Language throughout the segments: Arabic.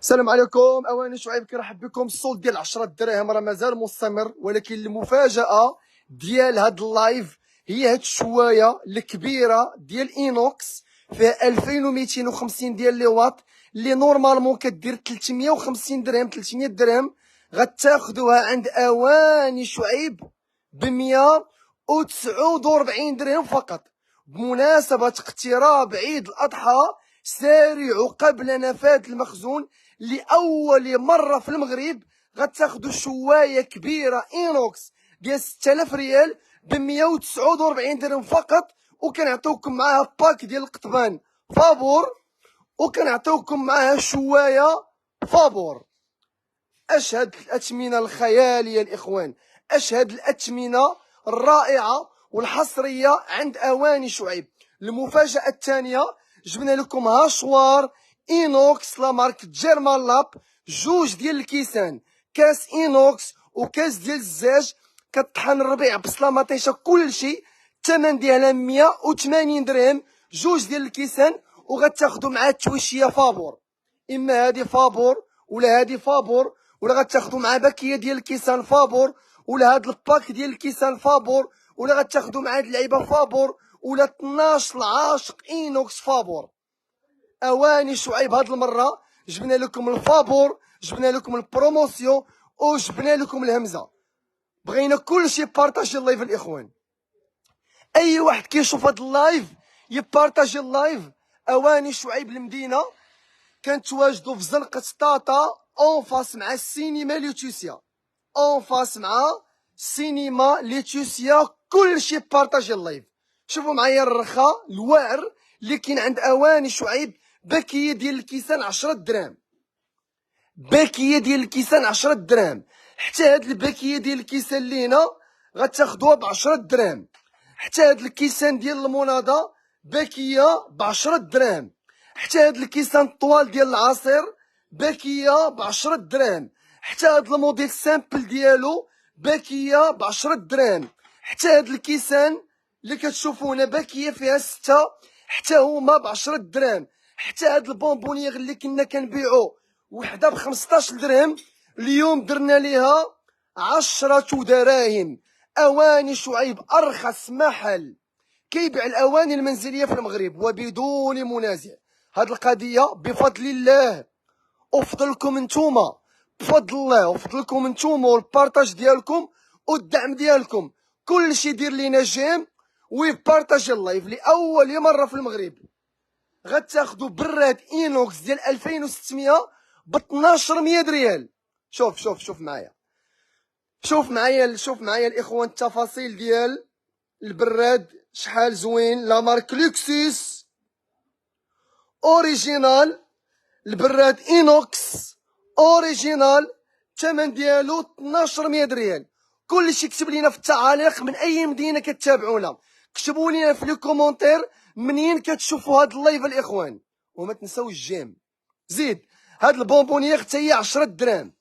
السلام عليكم. اواني شعيب كنرحب بكم. الصوت ديال 10 دراهم راه مازال مستمر، ولكن المفاجاه ديال هاد اللايف هي هاد الشوايه الكبيره ديال اينوكس فيها 2250 ديال لي واط اللي نورمالمون كدير 350 درهم 300 درهم. غتاخذوها عند اواني شعيب ب 149 درهم فقط. بمناسبه اقتراب عيد الاضحى سارعوا قبل نفاذ المخزون. لأول مرة في المغرب غتاخدوا شواية كبيرة إينوكس ديال 6000 ريال ب 149 درهم فقط، وكنعطيوكم معاها باك ديال القطبان فابور، وكنعطيوكم معاها شواية فابور. أشهد الأثمنة الخيالية الإخوان، أشهد الأثمنة الرائعة والحصرية عند أواني شعيب. المفاجأة الثانية جبنا لكم هاشوار اينوكس لا مارك جيرمان لاب، جوج ديال الكيسان، كاس اينوكس وكاس ديال الزاج، كطحن الربيع بصله مطيشه كلشي. الثمن ديالها 180 درهم، جوج ديال الكيسان، وغتاخدوا معاه التويشيه فابور. اما هادي فابور ولا هادي فابور، ولا غتاخدوا مع باكيه ديال الكيسان فابور، ولا هاد الباك ديال الكيسان فابور، ولا غتاخدوا مع هاد اللعيبه فابور، ولا 12 العاشق اينوكس فابور. اواني شعيب هاد المره جبنا لكم الفابور، جبنا لكم البروموسيون، وجبنا لكم الهمزه. بغينا كلشي بارطاجي اللايف الاخوان. اي واحد كيشوف هاد اللايف يبارطاجي اللايف. اواني شعيب المدينه كنتواجدوا في زنقه طاطا اون فاس مع السينما ليتوسيا، اون فاس مع السينما ليتوسيا. كلشي بارطاجي اللايف. شوفوا معايا الرخاء الواعر اللي كاين عند اواني شعيب. باكيه ديال الكيسان 10 دراهم، باكيه ديال الكيسان 10 دراهم. حتى هاد الباكيه ديال الكيسان لينا غتاخدوها ب 10 دراهم. حتى هاد الكيسان ديال المناضه باكيه ب 10 دراهم. حتى هاد الكيسان الطوال ديال العصير باكيه ب 10 دراهم. حتى هاد الموديل سامبل ديالو باكيه ب 10 دراهم. حتى هاد الكيسان اللي كتشوفوا هنا باكيه فيها 6 حتى هما ب 10 دراهم. حتى هاد البونبونيير اللي كنا كنبيعو وحده ب 15 درهم اليوم درنا ليها 10 دراهم. اواني شعيب ارخص محل كيبيع الاواني المنزليه في المغرب وبدون منازع. هاد القضيه بفضل الله وفضلكم نتوما، بفضل الله وفضلكم نتوما والبارطاج ديالكم والدعم ديالكم. كلشي يدير لينا جيم ويبارطاجي اللايف. لاول مره في المغرب غتاخدوا براد اينوكس ديال 2600 ب 1200 ريال. شوف معايا، شوف معايا الاخوان التفاصيل ديال البراد شحال زوين. لا مارك لوكسوس اوريجينال، البراد اينوكس اوريجينال، الثمن ديالو 1200 ريال. كلشي كتب لينا في التعاليق من اي مدينه كتابعونا، كتبوا لينا في لي كومونتير منين كتشوفوا هاد اللايف الاخوان، وما تنساوش الجيم. زيد هاد البونبونيير حتى هي 10 دراهم.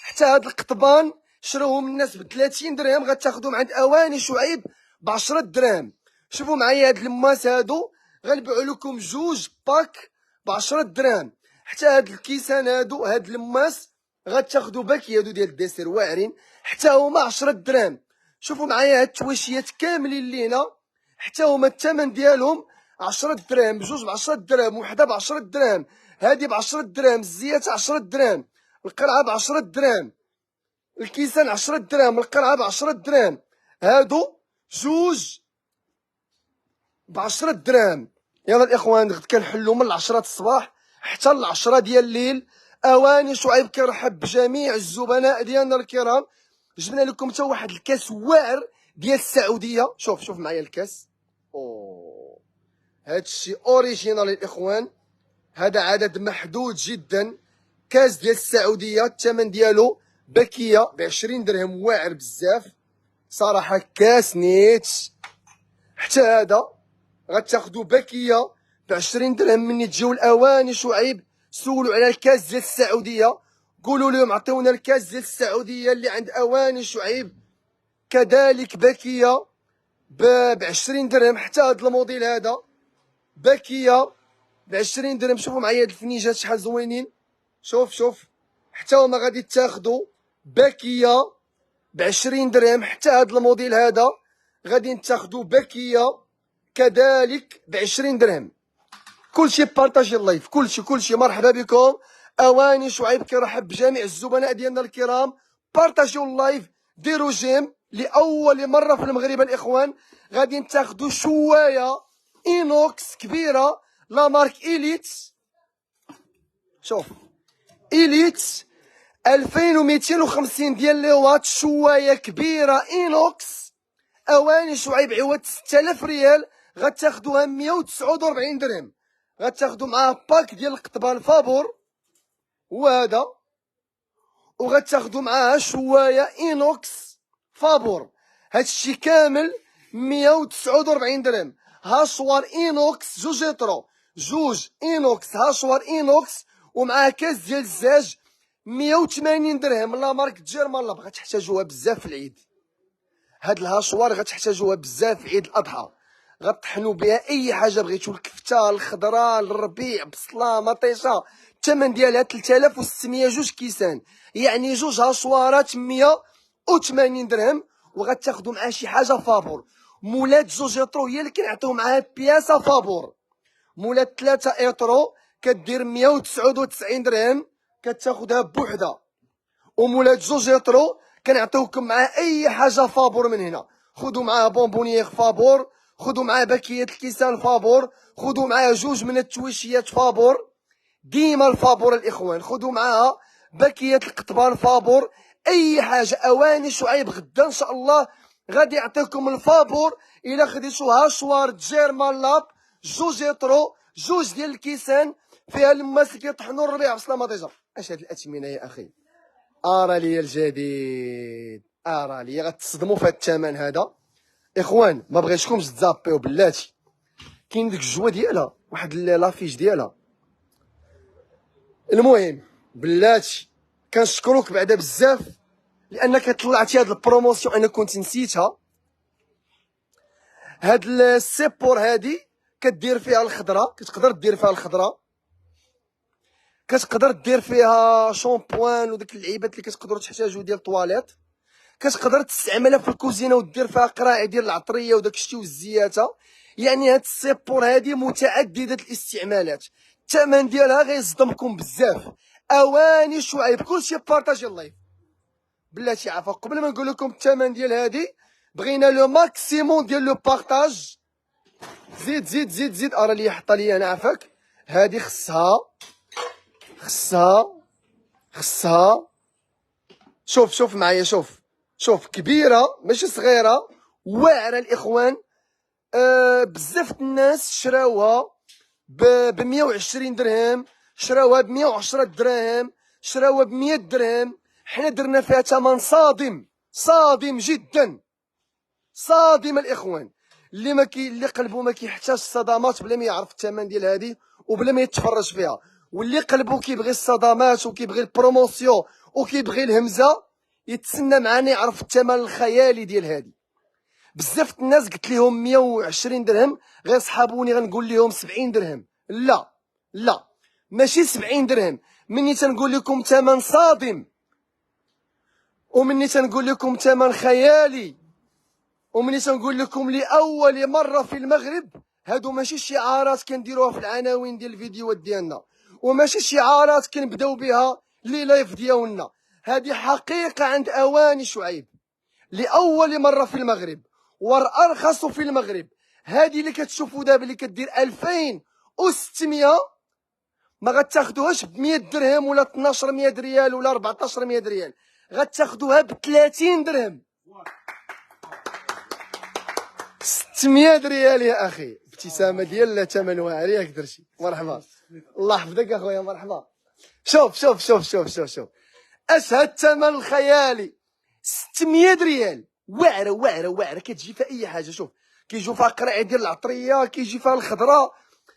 حتى هاد القطبان شروهم الناس ب 30 درهم، غتاخدوهم عند اواني شعيب ب 10 دراهم. شوفوا معايا هاد الماس هادو غنبيعو لكم جوج باك ب 10 دراهم. حتى هاد الكيسان هادو هاد الماس غتاخدو باكي هادو ديال الديسير واعرين حتى هما 10 دراهم. شوفوا معايا هاد التواشيات كاملين لينا حتى هما الثمن ديالهم 10 دراهم، بجوج ب 10 دراهم، وحده ب 10 دراهم، هادي ب 10 دراهم، الزيات 10 دراهم، القرعه ب 10 دراهم، الكيسان 10 دراهم، القرعه ب 10 دراهم. هادو جوج ب 10 دراهم. يلا الاخوان غد كنحلو من 10 الصباح حتى 10 ديال الليل. اواني شعيب كنرحب بجميع الزبناء ديالنا الكرام. جبنا لكم حتى واحد الكاس واعر ديال السعوديه. شوف معايا الكاس. اوه هادشي اوريجينال الاخوان، هذا عدد محدود جدا. كاس ديال السعوديه الثمن ديالو باكيه ب 20 درهم، واعر بزاف صراحه، كاس نيت. حتى هذا غتاخدو باكيه ب 20 درهم. مني تجيو الاواني شعيب سولوا على الكاس ديال السعوديه، قولوا لهم عطيونا الكاس ديال السعوديه اللي عند اواني شعيب كذلك باكيه ب 20 درهم. حتى هذا الموديل هذا باكيه ب 20 درهم. شوفوا معايا هاد الفنيجات شحال زوينين، شوف حتى هما غادي تاخدو باكيه ب20 درهم. حتى هاد الموديل هذا غادي تاخدو باكيه كذلك ب20 درهم. كلشي بارطاجي اللايف، كلشي مرحبا بكم. اواني شعيب كيرحب بجميع الزبناء ديالنا الكرام. بارطاجيو اللايف، ديروا جيم. لاول مره في المغرب الاخوان غادي تاخدو شوايه اينوكس كبيره لا مارك إليت. شوف إليت 2250 ديال لي واط، شوايه كبيره اينوكس. اواني شعيب عوض 6000 ريال غتاخدوها 149 درهم. غتاخدو معاه باك ديال القطبان فابور وهذا، وغتاخدو معاه شوايه اينوكس فابور. هادشي كامل 149 درهم. هاشوار اينوكس جوج لترو، جوج اينوكس هاشوار اينوكس، ومعاه كاس ديال الزاج 180 درهم. لا مارك جيرمان لاب. غتحتاجوها بزاف في العيد. هاد الهاشوار غتحتاجوها بزاف في عيد الاضحى. غطحنوا بها اي حاجه بغيتو، الكفته، الخضره، الربيع، بصله، مطيشه. الثمن ديالها 3600 جوج كيسان، يعني جوج هاشوارات 180 درهم. وغتاخدوا معاه شي حاجه فابور. مولات جوج اطرو هي اللي كنعطيو معاها بياسه فابور. مولات 3 اطرو كدير 199 درهم، كتاخدها بوحده. ومولات جوج اطرو كنعطيوكم معاه اي حاجه فابور من هنا. خذوا معاه بونبونيير فابور، خذوا معاه باكيه الكيسان فابور، خذوا معاه جوج من التويشيات فابور. ديما الفابور الاخوان. خذوا معاها باكيه القطبان فابور، اي حاجه. اواني شعيب غدا ان شاء الله غادي يعطيكم الفابور. الا خديتو هاشوار جيرمان لاب جوج اطرو، جوج ديال الكيسان فيها الماس اللي كيطحنوا الربيع بصلا مطيجه. اش هاد الاثمنه يا اخي؟ ارى لي الجديد، ارى لي. غتصدموا في هاد الثمن هذا اخوان. ما بغيتكمش تزابيو بلاتي. كاين ديك الجوا ديالها، واحد لافيش ديالها. المهم بلاتي كنشكروك بعدا بزاف لانك طلعتي هاد البروموسيون. انا كنت نسيتها. هاد السيبور هادي كدير فيها الخضره، كتقدر دير فيها الخضره، كتقدر دير فيها شامبوان وداك اللعيبات اللي كتقدروا تحتاجوا ديال الطواليت. كتقدر تستعملها في الكوزينه ودير فيها قراعي ديال العطريه وداك الشيء والزياته. يعني هاد السيبور هادي متعدده الاستعمالات. الثمن ديالها غيصدمكم بزاف. اواني شعيب كلشي بارطاجي اللايف بلاتي عافاك. قبل ما نقول لكم الثمن ديال هادي بغينا لو ماكسيموم ديال لو بارطاج. زيد زيد زيد زيد. ارى لي حط لي انا عافاك. هادي خصها شوف معايا. شوف كبيره ماشي صغيره، واعره الاخوان. بزاف الناس شراوها ب 120 درهم، شراوها ب 110 دراهم، شراوها ب 100 درهم. حنا درنا فيها ثمن صادم جدا، صادم الاخوان. اللي قلبو ما كيحتاج الصدمات بلا ما يعرف الثمن ديال هذه وبلا ما يتفرج فيها، واللي قلبو كيبغي الصدمات وكيبغي البروموسيون وكيبغي الهمزه يتسنى معنا يعرف الثمن الخيالي ديال هذه. بزاف الناس قلت لهم 120 درهم غير صحابوني غنقول لهم 70 درهم. لا ماشي 70 درهم. مني تنقول لكم ثمن صادم، ومني تنقول لكم ثمن خيالي، ومني تنقول لكم لاول مره في المغرب. هادو ماشي شعارات كنديروها في العناوين ديال الفيديوهات ديالنا، وماشي شعارات كنبداو بها لي لايف ديالنا. هذه حقيقه عند اواني شعيب لاول مره في المغرب والارخص في المغرب. هذه اللي كتشوفوا دابا اللي كدير 2600 ما غتاخدوهاش ب 100 درهم ولا 1200 ريال ولا 1400 ريال، غتاخدوها ب 30 درهم. 600 ريال يا اخي. ابتسامه ديال لا ثمن واعر ياك درتي. مرحبا، الله يحفظك اخويا. مرحبا. شوف اش هاد الثمن الخيالي. 600 ريال واعره كتجي فيها اي حاجه. شوف كيجيو فيها قراعي ديال العطريه، كيجي فيها الخضره،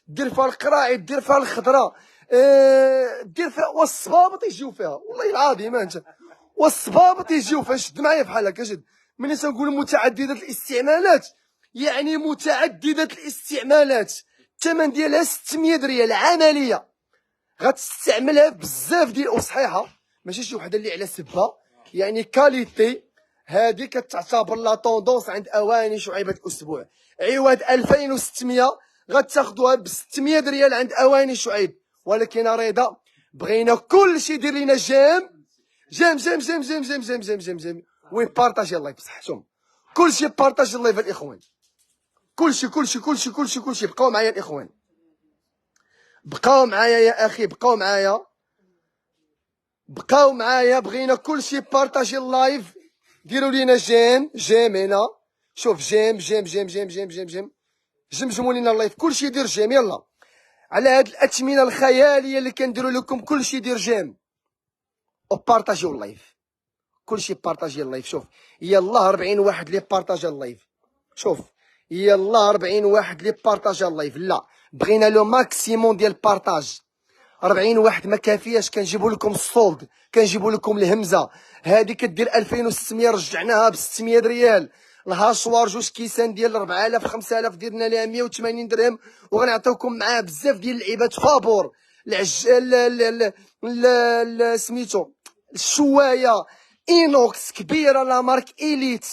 دير فيها القراعي، دير فيها الخضره، دير فيها والصبابط يجيو فيها. والله العظيم انت والصبابط يجيو فيها. شد معايا بحال هكا شد. ملي تنقول متعدده الاستعمالات يعني متعدده الاستعمالات. الثمن ديالها 600 ريال عمليه. غتستعملها بزاف ديال وصحيحه، ماشي شي وحده اللي على سبه، يعني كاليتي. هذه كتعتبر لا طوندونس عند اواني شعيبه الاسبوع. عواد 2600 غتاخذوها ب 600 ريال عند اواني شعيب. ولكن رضا بغينا كلشي يدير لينا جيم جيم جيم جيم جيم جيم جيم جيم جيم جيم ويبارطاجي اللايف بصحتهم. كلشي بارطاجي اللايف الاخوان، كلشي كلشي كلشي كلشي كلشي. بقاو معايا الاخوان، بقاو معايا يا اخي، بقاو معايا، بقاو معايا. بغينا كلشي بارطاجي اللايف، ديروا لينا جيم جيم هنا. شوف جيم جيم جيم جيم جيم جيم جيم جمجموا لينا اللايف، كلشي يدير جيم. يلا على هاد الاثمنه الخياليه اللي كنديروا لكم، كلشي يدير جيم وبارطاجيو اللايف. كلشي بارطاجي اللايف. شوف يلا 40 واحد اللي بارطاجا اللايف. شوف يلا 40 واحد اللي بارطاجا اللايف. لا بغينا لو ماكسيموم ديال بارطاج. 40 واحد ما كافياش، كنجيبوا لكم الصولد، كنجيبوا لكم الهمزه. هذه كدير 2600، رجعناها ب 600 ريال. الهاشوار جوج كيسان ديال 4000 5000 درنا لها 180 درهم. وغنعطيوكم معاه بزاف ديال اللعيبات فابور، سميتو الشوايه اينوكس كبيره لا مارك اليت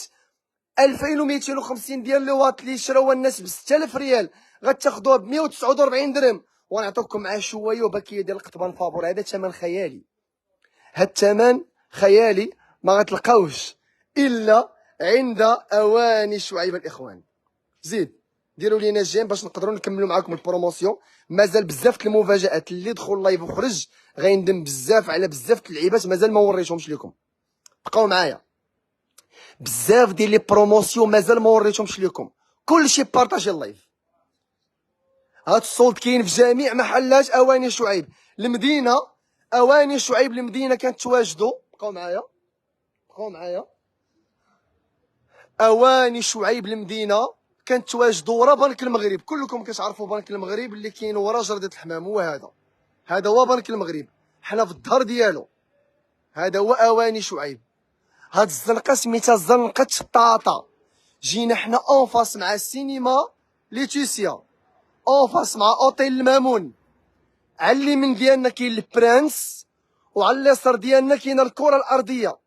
2250 ديال الواط اللي شراوها الناس ب 6000 ريال، غتاخذوها ب 149 درهم. ونعطيكم معاه شوايه وباكيه ديال القطبان فابور. هذا ثمن خيالي، هاد الثمن خيالي ما غتلقاوش الا عند اواني شعيب الاخوان. زيد ديروا لينا جيم باش نقدروا نكملوا معاكم البروموسيون. مازال بزاف المفاجات اللي دخل لايف وخرج، غيندم بزاف على بزاف اللعيبات مازال ما وريتهمش لكم. بقاو معايا، بزاف ديال لي بروموسيون مازال ما وريتهمش لكم. كلشي بارطاجي اللايف. هاد الصولد كاين في جميع محلات اواني شعيب المدينه. اواني شعيب المدينه كنتواجدوا، بقاو معايا بقاو معايا. اواني شعيب المدينه كنتواجدوا ورا بنك المغرب. كلكم كتعرفوا بنك المغرب اللي كاين ورا جردة الحمام، هو هذا هو بنك المغرب، حنا في الظهر ديالو. هذا هو اواني شعيب. هاد الزنقه سميتها زنقه شطاطه. جينا حنا اون فاس مع السينما ليتيسيا، اون فاس مع اوتيل المامون. على اليمين ديالنا كاين البرانس، وعلى اليسار ديالنا كاينه الكره الارضيه.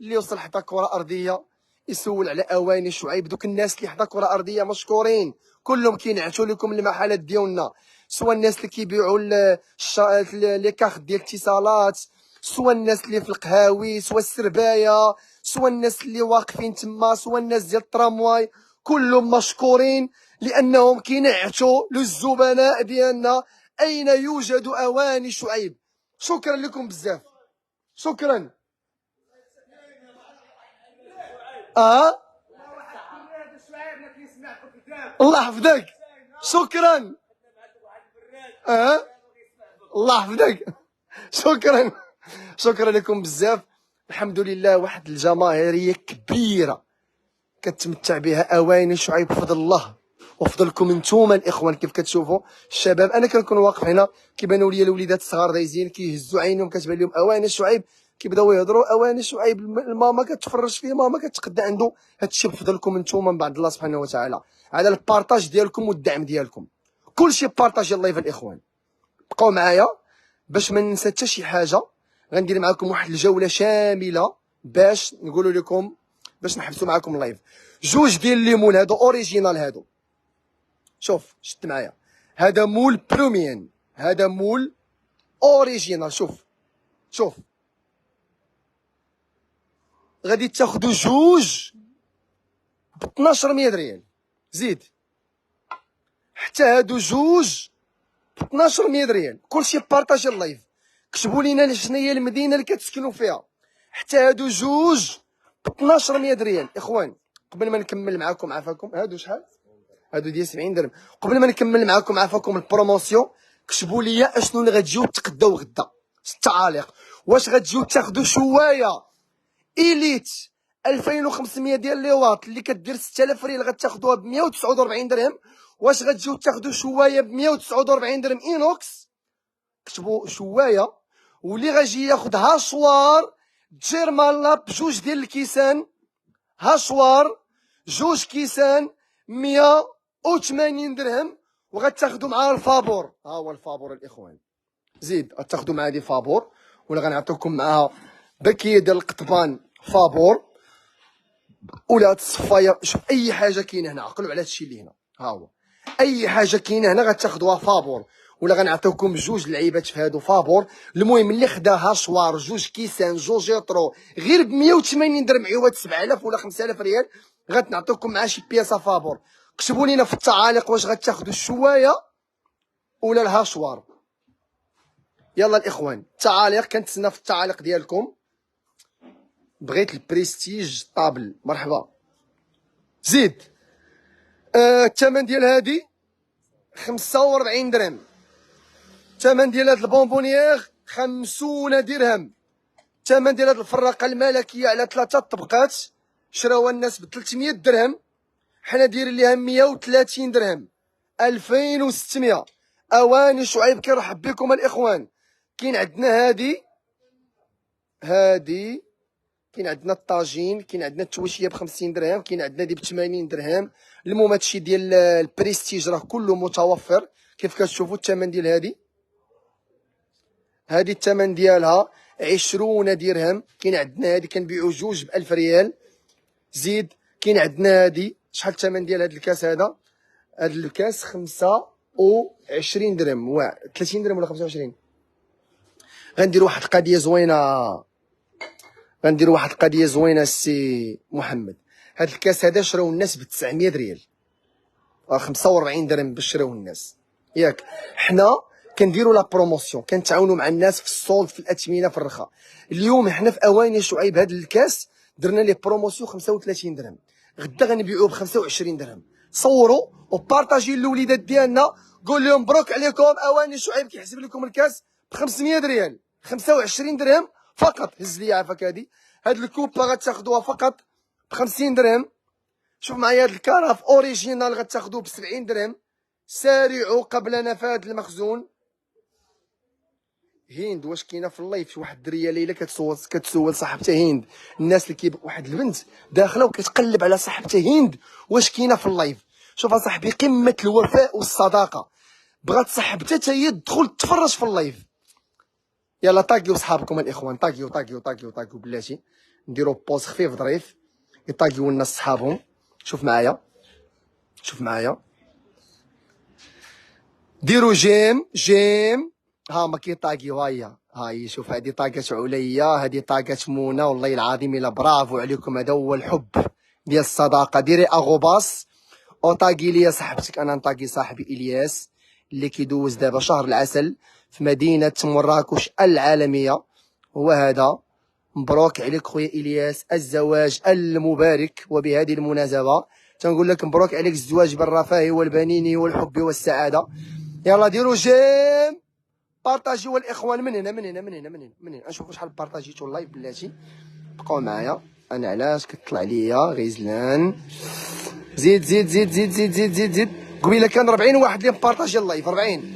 اللي وصل حتى كره ارضيه يسول على اواني شعيب. دوك الناس اللي حدا كره ارضيه مشكورين، كلهم كينعتوا لكم المحلات ديالنا، سواء الناس اللي كيبيعوا لي كارت ديال الاتصالات، سواء الناس اللي في القهاوي، سواء السربايه، سواء الناس اللي واقفين تما، سواء الناس ديال الترامواي. كلهم مشكورين لانهم كينعتوا للزبناء ديالنا اين يوجد اواني شعيب. شكرا لكم بزاف، شكرا. الله يحفظك، شكرا. الله يحفظك، شكرا. شكرا لكم بزاف. الحمد لله واحد الجماهيريه كبيره كتمتع بها اواني شعيب بفضل الله وفضلكم نتوما الاخوان. كيف كتشوفوا الشباب، انا كنكون واقف هنا كيبانوا لي الوليدات الصغار دايزين كيهزوا عينهم، كتبان لهم اواني شعيب، كيبداو يهضروا اواني شعيب. الماما كتفرج فيه، ماما كتقدى عنده. هادشي بفضلكم نتوما من بعد الله سبحانه وتعالى، على البارطاج ديالكم والدعم ديالكم. كلشي بارطاجي اللايف الاخوان. بقاو معايا باش ما ننسى حتى شي حاجه. غندير معكم واحد الجوله شامله باش نقول لكم، باش نحبسوا معكم اللايف. جوج ديال الليمون هادو اوريجينال هادو. شوف شد معايا، هذا مول بروميان، هذا مول اوريجينال. شوف شوف، غادي تاخذوا جوج ب 1200 ريال. زيد حتى هادو جوج ب 1200 ريال. كلشي بارطاجي اللايف. كتبوا لينا شنو هي المدينه اللي كتسكنوا فيها. حتى هادو جوج ب 1200 ريال. اخوان قبل ما نكمل معاكم عافاكم، هادو شحال؟ هادو ديال 70 درهم. قبل ما نكمل معاكم عافاكم البروموسيون، كتبوا لي اشنو اللي غتجيو تقداو غدا. 6 تعاليق. واش غتجيو تاخذوا شوايه اليت 2500 ديال لي واط اللي كدير 6000 ريال غتاخذوها ب 149 درهم؟ واش غتجيو تاخذوا شوايه ب 149 درهم اينوكس؟ كتبوا شوايه. واللي غاجي ياخذ هاشوار جيرمان لاب بجوج ديال الكيسان، هاشوار جوج كيسان 180 درهم، وغتاخذوا معاه الفابور. ها هو الفابور الاخوان، زيد غتاخدو مع هادي فابور، ولا غنعطيوكم معاها باكيه ديال القطبان فابور، ولا هاد الصفايه. شوف اي حاجه كاينه هنا، عقلوا على هادشي اللي هنا، ها هو اي حاجه كاينه هنا غتاخدوها فابور، ولا غنعطيوكم جوج لعيبات في هادو فابور. المهم اللي خداها شوار جوج كيسان جوج يطرو غير ب 180 درهم عوض 7000 ولا 5000 ريال، غتنعطيوكم مع شي بياسه فابور. كتبوا لينا في التعاليق واش غتاخدوا الشوايه ولا الهاشوار. يلا الاخوان التعاليق، كنتسنى في التعاليق ديالكم. بغيت البريستيج طابل، مرحبا. زيد الثمن ديال هادي 45 درهم. الثمن ديال هاد البونبونيير 50 درهم. الثمن ديال هاد الفراقه الملكيه على 3 طبقات شراوها الناس ب 300 درهم، حنا دايرين ليها 130 درهم، 2600. اواني شعيب كيرحب بكم الاخوان. كاين عندنا هادي كاين عندنا الطاجين، كاين عندنا التواشيه ب 50 درهم، كاين عندنا دي ب 80 درهم. المهم هادشي ديال البريستيج راه كله متوفر. كيف كتشوفوا الثمن ديال هادي الثمن ديالها 20 درهم. كاين عندنا هادي كنبيعو جوج ب 1000 ريال. زيد كاين عندنا هادي، شحال الثمن ديال هاد الكاس هذا؟ هاد الكاس 25 درهم، 30 درهم ولا 25. غنديروا واحد القضيه زوينه السي محمد. هاد الكاس هذا شراو الناس ب 900 ريال، 45 درهم باش شراو الناس، ياك. حنا كنديروا لا بروموسيون، كنتعاونوا مع الناس في الصولد، في الاثمنه، في الرخاء. اليوم حنا في اواني شعيب هاد الكاس درنا ليه بروموسيون 35 درهم، غدا غنبيعوه ب 25 درهم. صوروا وبارطاجي للوليدات ديالنا، قول لهم مبروك عليكم، اواني شعيب كيحسب لكم الكاس ب 500 ريال، 25 درهم فقط. هز لي عافاك هاد الكوبا غتاخدوها فقط ب 50 درهم. شوف معايا هاد الكراف اوريجينال غتاخدوه ب 70 درهم. سارعوا قبل نفاذ المخزون. هند واش كاينه في اللايف؟ شي واحد الدريه ليله كتسول صاحبتها هند، الناس اللي واحد البنت داخله وكتقلب على صاحبتها هند واش كاينه في اللايف. شوف اصاحبي قمه الوفاء والصداقه، بغات صاحبتها حتى هي تدخل تفرج في اللايف. يلا طاقيو صحابكم الاخوان، طاقيو بلاتي، نديرو بوز خفيف ظريف يطاقيو الناس صحابهم. شوف معايا ديروا جيم. ها ما كيطاقيو، هاي شوف هادي طاقات عليا، هادي طاقات منى، والله العظيم الا برافو عليكم. هذا هو الحب ديال الصداقه. ديري اغوباس وطاقي ليا صاحبتك. انا نطاقي صاحبي الياس اللي كيدوز دابا شهر العسل في مدينه مراكش العالميه. هو هذا. مبروك عليك خويا الياس الزواج المبارك. وبهذه المناسبه تنقول لك مبروك عليك الزواج بالرفاه والبنين والحب والسعاده. يلا ديروا جيم، بارطاجيو الاخوان من هنا. نشوفوا شحال بارطاجيتو اللايف بلاتي. بقاو معايا. انا علاش كتطلع ليا غيزلان؟ زيد. قبيله كان 40 واحد اللي مبارطاجي اللايف، 40.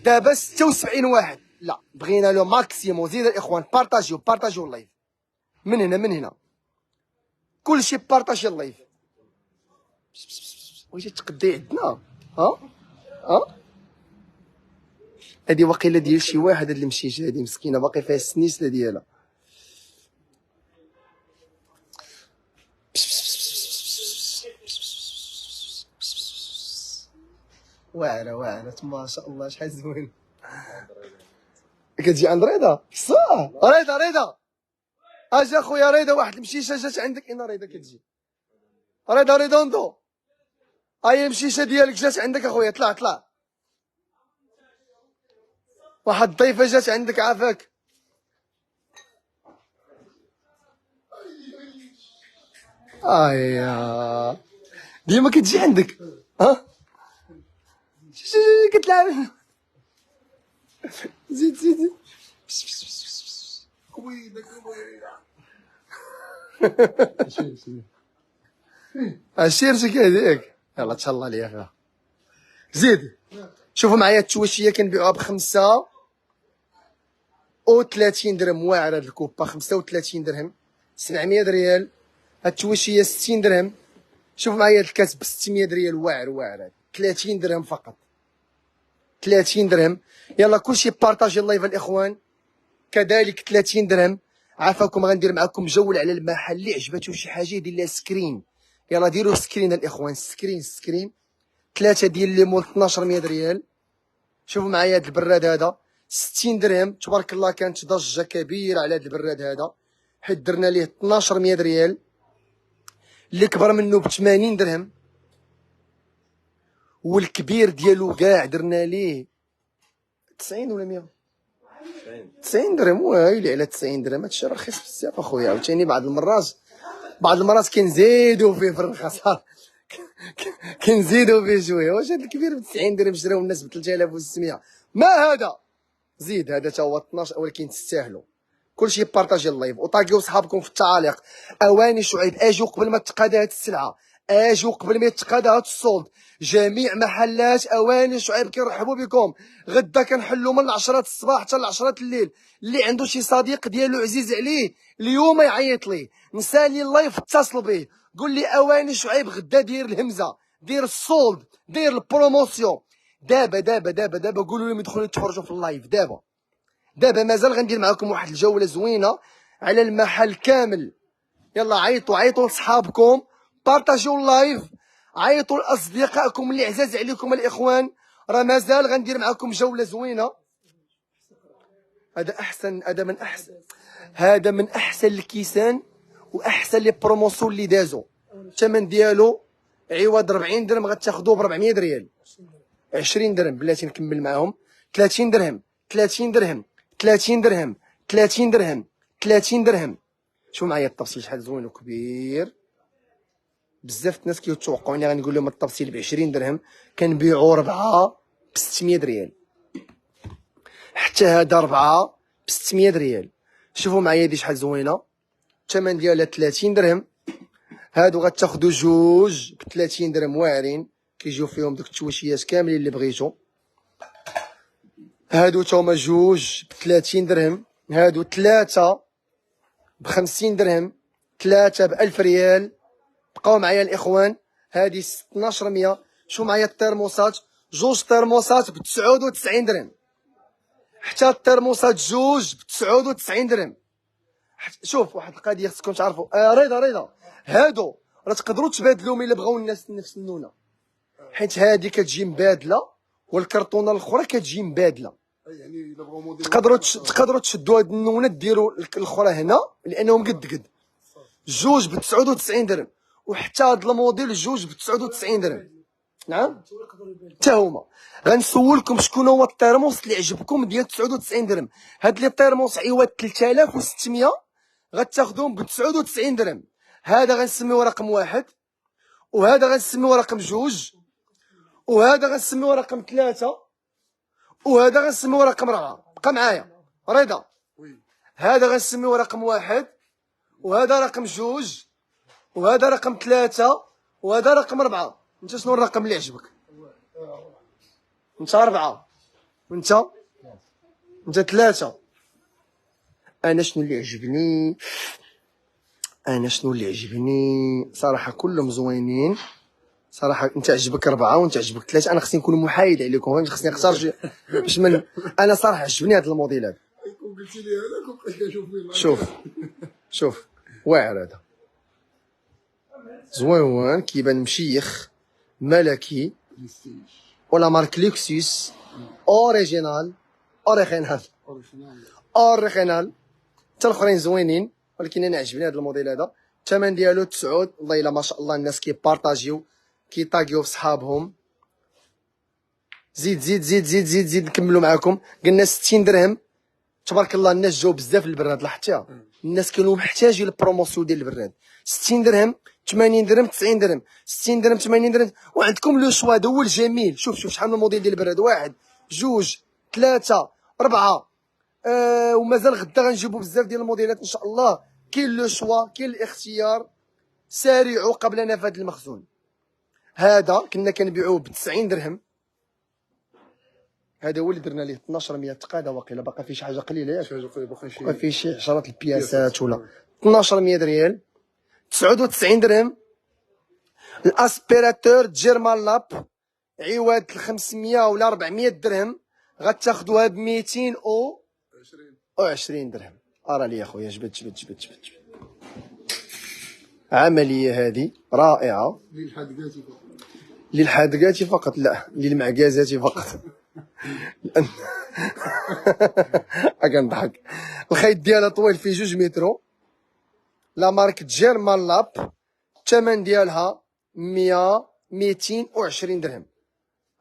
دابا 76 واحد. لا بغينا لو ماكسيموم. زيد الاخوان بارطاجيو اللايف من هنا. كلشي بارطاجي اللايف. واش تقدي عندنا؟ ها هادي واقيلا ديال شي واحد. هاد المشيشه هادي مسكينه باقي فيها السنيسله ديالها. واعره ما شاء الله شحال زوين. كتجي عند رضا صح؟ رضا اجا خويا رضا، واحد المشيشه جات عندك. اين رضا كتجي؟ رضا ريدوندو، هاي المشيشه ديالك جات عندك اخويا. طلع. واحد الضيفه جات عندك عافاك. يا ديما كتجي عندك. ها كتلعب. زيد عشيرتك هذيك. يلا تهلا ليا فيها. زيد شوفوا معايا التواشيه كنبيعوها ب35 درهم. واعره هاد الكوبا 35 درهم، 700 ريال. هاد التواشيه 60 درهم. شوف معايا هاد الكاس ب 600 ريال. واعر 30 درهم فقط. 30 درهم. يلا كلشي بارطاجي اللايف الاخوان. كذلك 30 درهم. عافاكم غندير معكم جوله على المحل. اللي عجباتو شي حاجه يدير لها سكرين. يلا ديروا سكرين الاخوان. سكرين 3 ديال ليمون 1200 ريال. شوفوا معايا هذا البراد هذا 60 درهم. تبارك الله كانت ضجه كبيره على هذا البراد هذا، حيت درنا ليه 1200 ريال. اللي كبر منه ب 80 درهم، والكبير ديالو كاع درنا ليه 90 ولا 100 90 درهم. وايلي على 90 درهم، هادشي رخيص بزاف اخويا. عاوتاني بعض المرات كنزيدو فيه في الرخص كنزيدو فيه شويه. واش هاد الكبير ب 90 درهم شراو الناس ب 3600؟ ما هذا زيد هذا تا هو 12، ولكن تستاهلوا. كلشي بارطاجي اللايف وطاقيو صحابكم في التعاليق. اواني شعيب اجيو قبل ما تقاد هاد السلعه، اجيو قبل ما يتقاد هاد الصولد. جميع محلات اواني شعيب كنرحبوا بكم. غدا كنحلوا من 10 الصباح حتى ل 10 الليل. اللي عنده شي صديق ديالو عزيز عليه اليوم يعيط ليه، نسالي اللايف اتصل به، قول لي اواني شعيب غدا دير الهمزه، دير الصولد، دير البروموسيون. دابا قولوا لهم يدخلوا يتفرجوا في اللايف. دابا مازال غندير معكم واحد الجوله زوينه على المحل كامل. يلا عيطوا لصحابكم، بارطاجيو اللايف، عيطوا لاصدقائكم اللي عزاز عليكم الاخوان. راه مازال غندير معكم جوله زوينه. هذا من احسن الكيسان واحسن لي بروموسيون اللي دازو. الثمن ديالو عوض 40 درهم غتاخذوه ب 400 ريال. 20 درهم بلاتي نكمل معاهم. 30 درهم 30 درهم 30 درهم 30 درهم 30 درهم. شوف معايا الطبسيل شحال زوين وكبير. بزاف الناس كيتوقعوني غنقول لهم الطبسيل ب 20 درهم، كنبيعو 4 ب 600 ريال. حتى هذا 4 ب 600 ريال. شوفوا معايا هادي شحال زوينه. الثمن ديالها 30 درهم. هادو غتاخدو جوج ب 30 درهم واعرين، كيجيو فيهم دوك التويشيات كاملين اللي بغيتو. هادو تاهما جوج ب 30 درهم. هادو 3 ب 50 درهم. 3 ب 1000 ريال. بقاو معايا الاخوان. هادي 1200. شوف معايا الترموسات، جوج ترموسات ب 99 درهم. حتى الترموسات جوج ب 99 درهم. شوف واحد القضيه خصكم تعرفوا. رضا هادو راه تقدروا تبادلوهم الا بغاو الناس نفس النونه، حيت هادي كتجي مبادله والكرتونه الاخرى كتجي مبادله. يعني الا بغاو موديل تقدروا تشدوا هاد النونه ديروا الاخرى هنا لانهم قد جوج ب 99 درهم. وحتى هاد الموديل جوج ب 99 درهم. نعم حتى هما. غنسولكم شكون هو الترموس اللي عجبكم ديال 99 درهم. هاد لي طيرموس عوض 3600 غتاخذوهم ب 99 درهم. هذا غنسميوه رقم 1، وهذا غنسميوه رقم 2، وهذا غنسميوه رقم 3، وهذا غنسميوه رقم 4. بقى معايا رضا. هذا غنسميوه رقم 1، وهذا رقم 2، وهذا رقم 3، وهذا رقم 4. انت شنو الرقم اللي عجبك؟ انت 4 وانت 3. انا شنو اللي عجبني صراحه كلهم زوينين صراحه. انت عجبك 4 وانت عجبك 3. انا خصني نكون محايد عليكم، فهمت؟ خصني نختار باش من انا صراحه عجبني هذا الموديل هذا. قلتي لي هذاك وبقيت كنشوف فيه. شوف واعر هذا زوين كيبان مشيخ ملكي، ولا مارك لوكسوس اوريجينال. حتى الاخرين زوينين، ولكن انا عجبني هذا الموديل هذا. الثمن ديالو 9. والله الا ما شاء الله الناس كيبارطاجيو كيطاقيو في صحابهم. زيد نكملوا معكم. قلنا 60 درهم. تبارك الله الناس جاو بزاف للبراد، لاحظتيها؟ الناس كانوا محتاجين البروموسيون ديال البراد. 60 درهم 80 درهم 90 درهم 60 درهم 80 درهم. وعندكم لو شوا. هذا هو الجميل. شوف شحال من الموديل ديال البراد. 1 2 3 4. ومازال غدا غنجيبوا بزاف ديال الموديلات ان شاء الله. كاين لو شوا، كاين الاختيار. سارعوا قبل نفاد المخزون. هذا كنا كنبيعوه ب 90 درهم. هذا هو اللي درنا ليه 1200 تقاده. واقيلا باقا فيه شي حاجه قليله ياك؟ باقا فيه شي 10 البياسات ولا 1200 ريال. 99 درهم. الاسبيراتور جيرمان لاب عواد 500 ولا 400 درهم غتاخدوها ب 220 درهم. ارى لي يا خويا، جبد جبد جبد جبد. عمليه هذه رائعه للحدقات فقط، لا للمعكازات فقط. كنضحك. الخيط ديالها طويل فيه 2 مترو، لا مارك جيرمان لاب. الثمن ديالها 220 درهم.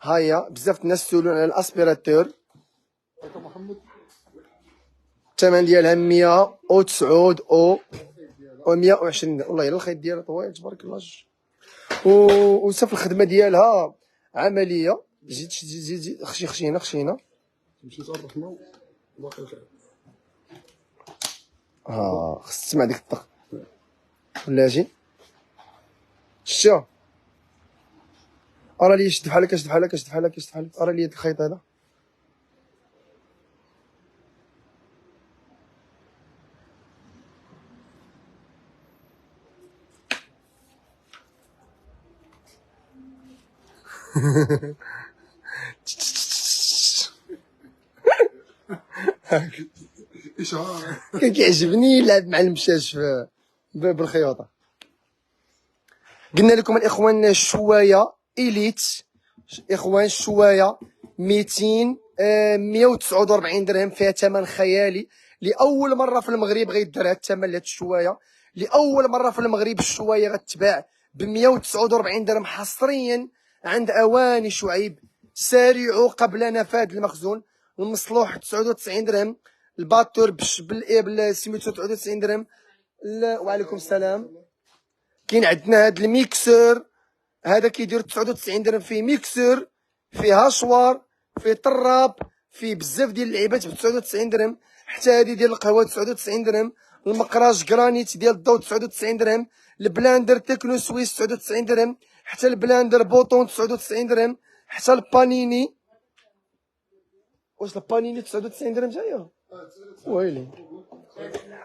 هيا بزاف الناس سولون على الاسبيراتور، الثمن ديالها 109 او 120 درهم. والله الا الخيط ديالها طويل تبارك الله. وصافي الخدمه ديالها عمليه. زيد خشينه تمشي تعرفنا باقي الخير. خص تسمع ديك الطق ولا اجي شتو. ارى لي شد بحال هكا ارى لي هاد الخيط هذا. اشعار. كان كيعجبني يلعب مع المشاش بالخيوطه. قلنا لكم الاخوان الشوايه اليت، اخوان الشوايه 149 درهم، فيها ثمن خيالي. لاول مره في المغرب غيدار هذا الثمن لهاد الشوايه، لاول مره في المغرب الشوايه غتباع ب 149 درهم حصريا عند اواني شعيب. سارعوا قبل نفاذ المخزون. المصلوح 99 درهم، الباتور سميتو 99 درهم. وعليكم السلام. كاين عندنا هاد الميكسور هذا كيدير 99 درهم، فيه ميكسور، فيه هاشوار، فيه طراب، فيه بزاف ديال اللعيبات ب 99 درهم. حتى هادي ديال القهوه 99 درهم. المقراج جرانيت ديال الضو 99 درهم. البلاندر تكنو سويس 99 درهم. حتى البلاندر بوطون 99 درهم. حتى البانيني، واش البانيني 99 درهم جايه؟ ويلي.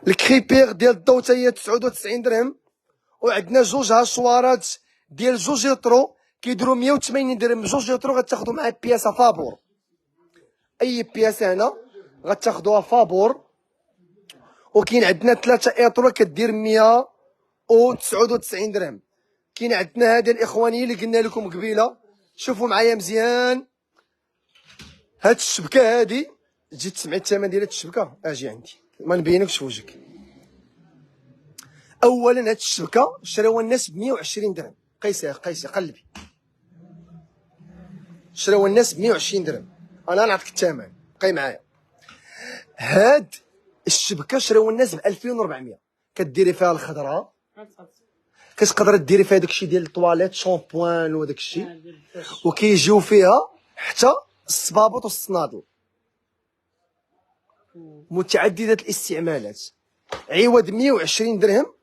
الكريبير ديال الضو حتى هي 99 درهم. وعندنا 2 هاشوارات ديال 2 لترو كيديروا 180 درهم. 2 لترو غتاخدوا معاه بياسه فابور، اي بياسه هنا غتاخدوها فابور. وكاين عندنا 3 اطرو كدير 199 درهم. كاين عندنا هذا الاخواني اللي قلنا لكم قبيله، شوفوا معايا مزيان. هاد الشبكه هادي تجي تسمعي الثمن ديال هاد الشبكه. اجي عندي ما نبينكش في وجهك. اولا هاد الشبكه شراوها الناس ب 120 درهم. قيسي قلبي، شراوها الناس ب 120 درهم. انا نعطيك الثمن، بقي معايا. هاد الشبكه شراوها الناس ب 2400. كديري فيها الخضره، كتقدري ديري فيها داكشي ديال الطواليت شامبوان وداك الشيء، وكيجيو فيها حتى الصبابط والصنادل متعدده الاستعمالات. عوض 120 درهم.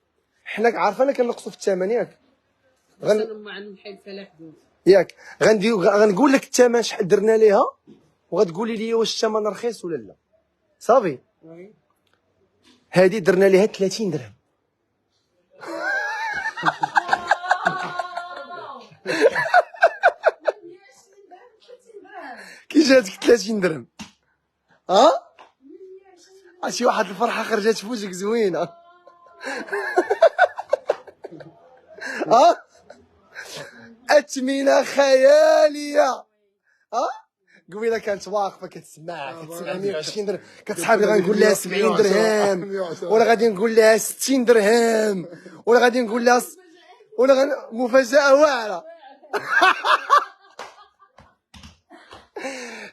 حنا عارفين كنقصوا في الثمن ياك، ياك غنقول لك الثمن شحال درنا ليها، وغتقولي لي واش الثمن رخيص ولا لا. صافي. هذه درنا ليها 30 درهم. كي جاتك 30 درهم؟ شي واحد الفرحه خرجت في وجهك زوينه. اثمنه خياليه. قبيله كانت واقفه كتسمع 120 درهم، كتصحابي غنقول لها 70 درهم، ولا غادي نقول لها 60 درهم، ولا غادي نقول لها مفاجاه واعره.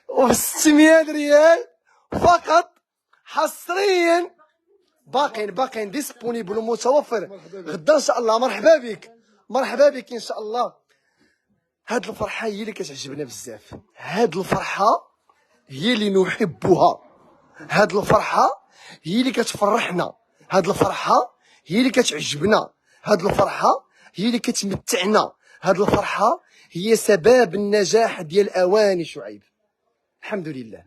و 600 ريال فقط حصريا. باقين ديسبونيبل ومتوفر غدا ان شاء الله. مرحبا بك ان شاء الله. هاد الفرحه هي اللي كتعجبنا بزاف. هاد الفرحه هي اللي نحبها. هاد الفرحه هي اللي كتفرحنا. هاد الفرحه هي اللي كتعجبنا. هاد الفرحه هي اللي كتمتعنا. هاد الفرحه هي سبب النجاح ديال اواني شعيب. الحمد لله.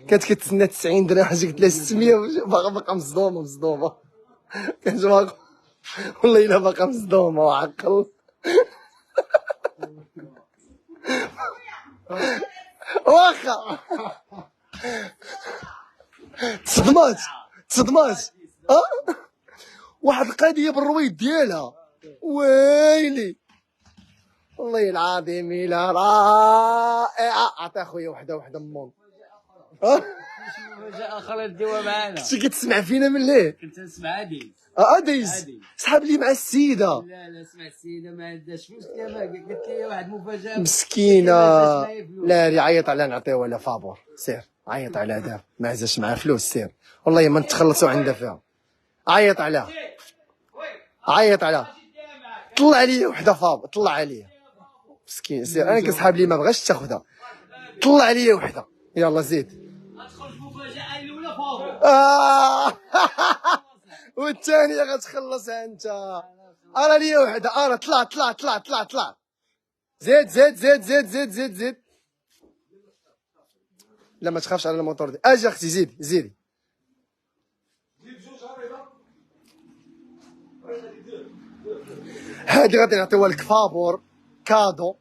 كانت كتسنى 90 درهم، حاجه قلت لها 600 باقا مصدومه. كانت باقا والله الا باقا مصدومه وعقل. واخا تصدمات واحد القضيه بالرويد ديالها ويلي والله العظيم الا رائعه. عطا خويا وحده مون مفاجأة أخرى نديوها معانا. كنتي كتسمع فينا من ليه؟ كنت نسمع ديز. دايز سحاب لي مع السيده. لا سمع السيدة ما عندهاش فلوس، قالت لي واحد مفاجأة مسكينه. لا ري عيط عليها نعطيوها لها فابور. سير عيط عليها دابا ما عزاش معاها فلوس. سير والله ما نتخلصوا عندها فيها. عيط عليها طلع عليا وحده فابور. طلع عليا مسكين. سير انا كنسحاب لي ما بغاش تاخذها. طلع عليا وحده. يلا زيد. غتخرج مفاجأة الأولى فابور. والثانيه غتخلصها انت. ارى ليا وحده. ارى طلع. زيد. لا ما تخافش على الموتور دي. اجي اختي زيدي. هادي غادي نعطيوها لك فابور كادو،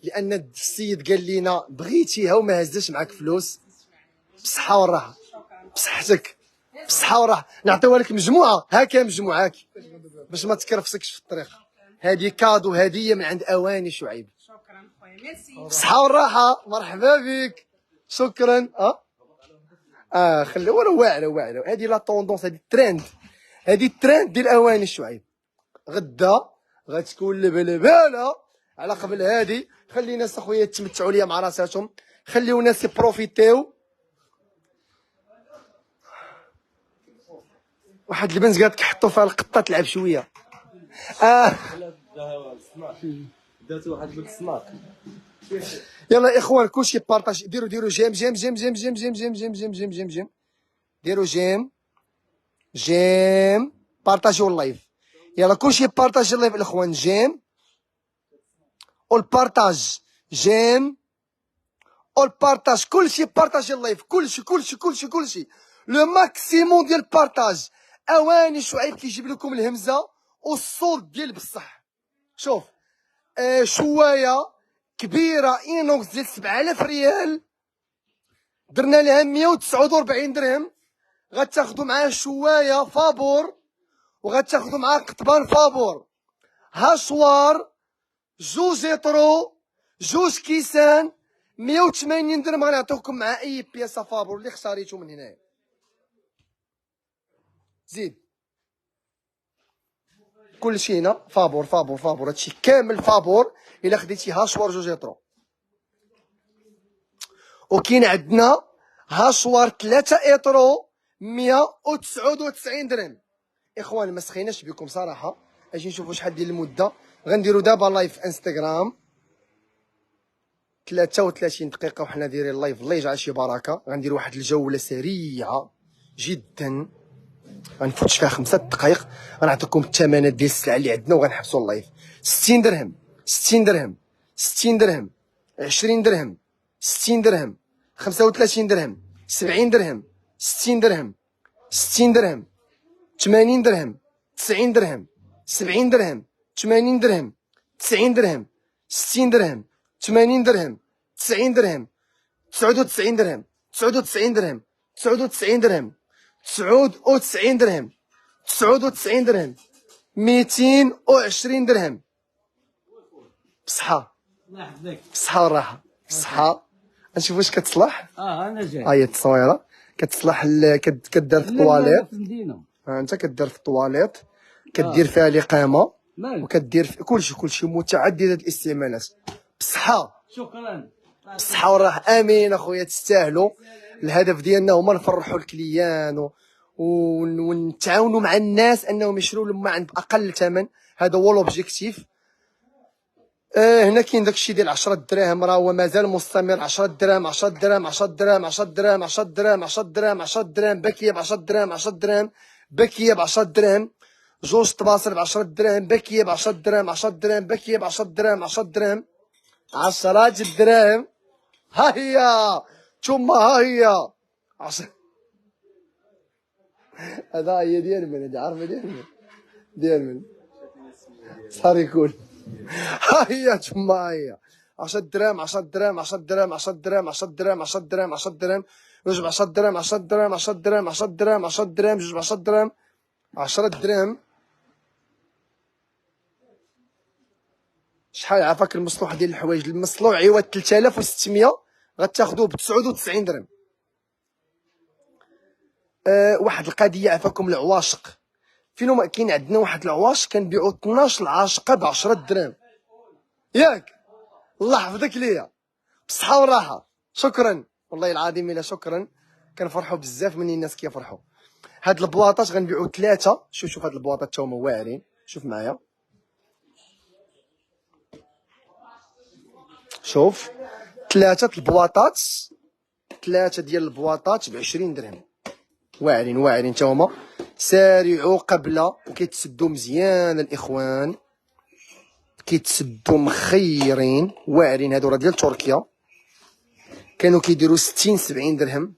لان السيد قال لينا بغيتيها وما هزاش معاك فلوس. بصحة والراحة. بصحتك. بصحة والراحة. نعطيوها لك مجموعة. هاكا مجموعاك باش ما تكرفسكش في الطريق. هذه كادو هدية من عند أواني شعيب. شكرا خويا ميرسي. بصحة والراحة. مرحبا بك. شكرا. خلي واعرة. هذه لا طوندونس. هذه الترند ديال أواني شعيب. غدا غتكون لبلبالة على قبل هادي. خلي الناس اخويا يتمتعوا ليا مع راساتهم. خليو الناس يبروفيتيو. واحد البنت قالت كحطوا فيها القطه تلعب شويه. داتو واحد السناك. يلا اخوان كلشي بارطاج. ديروا جيم. ديروا جيم. بارطاجيو اللايف. يلا كلشي بارطاج اللايف الاخوان. جيم والبارطاج. جيم والبارطاج. كلشي بارطاج اللايف. كلشي لو ماكسيموم ديال البارطاج. اواني شعيب كيجيب لكم الهمزه والصوت ديال بصح. شوف شوايه كبيره اينوكس ديال 7000 ريال درنا لها 149 درهم. غتاخذوا معاه شوايه فابور وغتاخذوا معاه قطبان فابور هاشوار 2 لترو 2 كيسان 180 درهم. غنعطيوكم مع اي بياسه فابور اللي اختاريتو من هنايا. زيد كلشي هنا فابور. هادشي كامل فابور الا خديتي هاشوار 2 لترو. وكاين عندنا هاشوار 3 لترو 199 درهم. اخوان ما سخيناش بكم صراحه. اجي نشوفوا شحال ديال المده. غنديروا دابا لايف في انستغرام 33 دقيقه وحنا دايرين اللايف. الله يجعل شي بركه. غندير واحد الجوله سريعه جدا غنفوتش فيها 5 دقائق. غنعطيكم الثمنات ديال السلعه اللي عندنا وغنحبسوا اللايف. 60 درهم 60 درهم 60 درهم 20 درهم 60 درهم 35 درهم 70 درهم 60 درهم 60 درهم 80 درهم 90 درهم 70 درهم 80 درهم 90 درهم 60 درهم 80 درهم 90 درهم 99 درهم 99 درهم 99 درهم 99 درهم 99 درهم 220 درهم. بصحة الله يحفظك. بصحة والراحة. بصحة. نشوف واش كتصلح. أنا جاي. هي التصويرة كتصلح كدار في الطواليت. في المدينة. انت كدير في الطواليت كدير فيها الإقامة مالك. وكدير في كلشي متعددة الاستعمالات. بصحة. شكرا. بصحة والراحة. امين اخويا تستاهلوا. الهدف ديالنا هما نفرحوا الكليان ونتعاونوا مع الناس انهم يشريو لما عند اقل ثمن. هذا هو لوبجيكتيف. هنا كاين داكشي ديال 10 دراهم راه هو مازال مستمر. 10 دراهم 10 دراهم 10 دراهم 10 دراهم 10 دراهم 10 دراهم 10 دراهم باكيه ب 10 دراهم 10 دراهم باكيه ب 10 دراهم. جوج طباصل ب 10 دراهم باكيه ب 10 دراهم 10 دراهم باكيه ب 10 دراهم 10 دراهم 10 دراهم. ها هي ثم ها هي 10. هذا هي ديال من هذه عارفه ديال من صار يكون. ها هي ثم ها هي 10 دراهم 10 دراهم 10 دراهم 10 دراهم 10 دراهم 10 دراهم 10 دراهم جوج ب 10 دراهم 10 دراهم 10 دراهم 10 دراهم 10 دراهم جوج ب 10 دراهم 10 دراهم. شحال عافاك المصلوح ديال الحوايج؟ المصلوح عوض 3600 غتاخدوه ب 99 درهم. واحد القضيه عافاكم، العواشق فين هما؟ كاين عندنا واحد العواشق كنبيعو 12 عاشقه ب 10 دراهم ياك. الله يحفظك ليا بالصحه والراحه. شكرا والله العظيم الا شكرا، كنفرحوا بزاف من الناس كيفرحوا. هاد البواطات غنبيعو 3. شوف هاد البواطات تا هما واعرين، شوف معايا، شوف 3 البواطات، 3 ديال البواطات ب 20 درهم، واعرين تا هما. سارعوا قبل، وكيتسدوا مزيان الاخوان، كيتسدوا مخيرين واعرين. هادو راه ديال تركيا، كانوا كيديروا 60 70 درهم،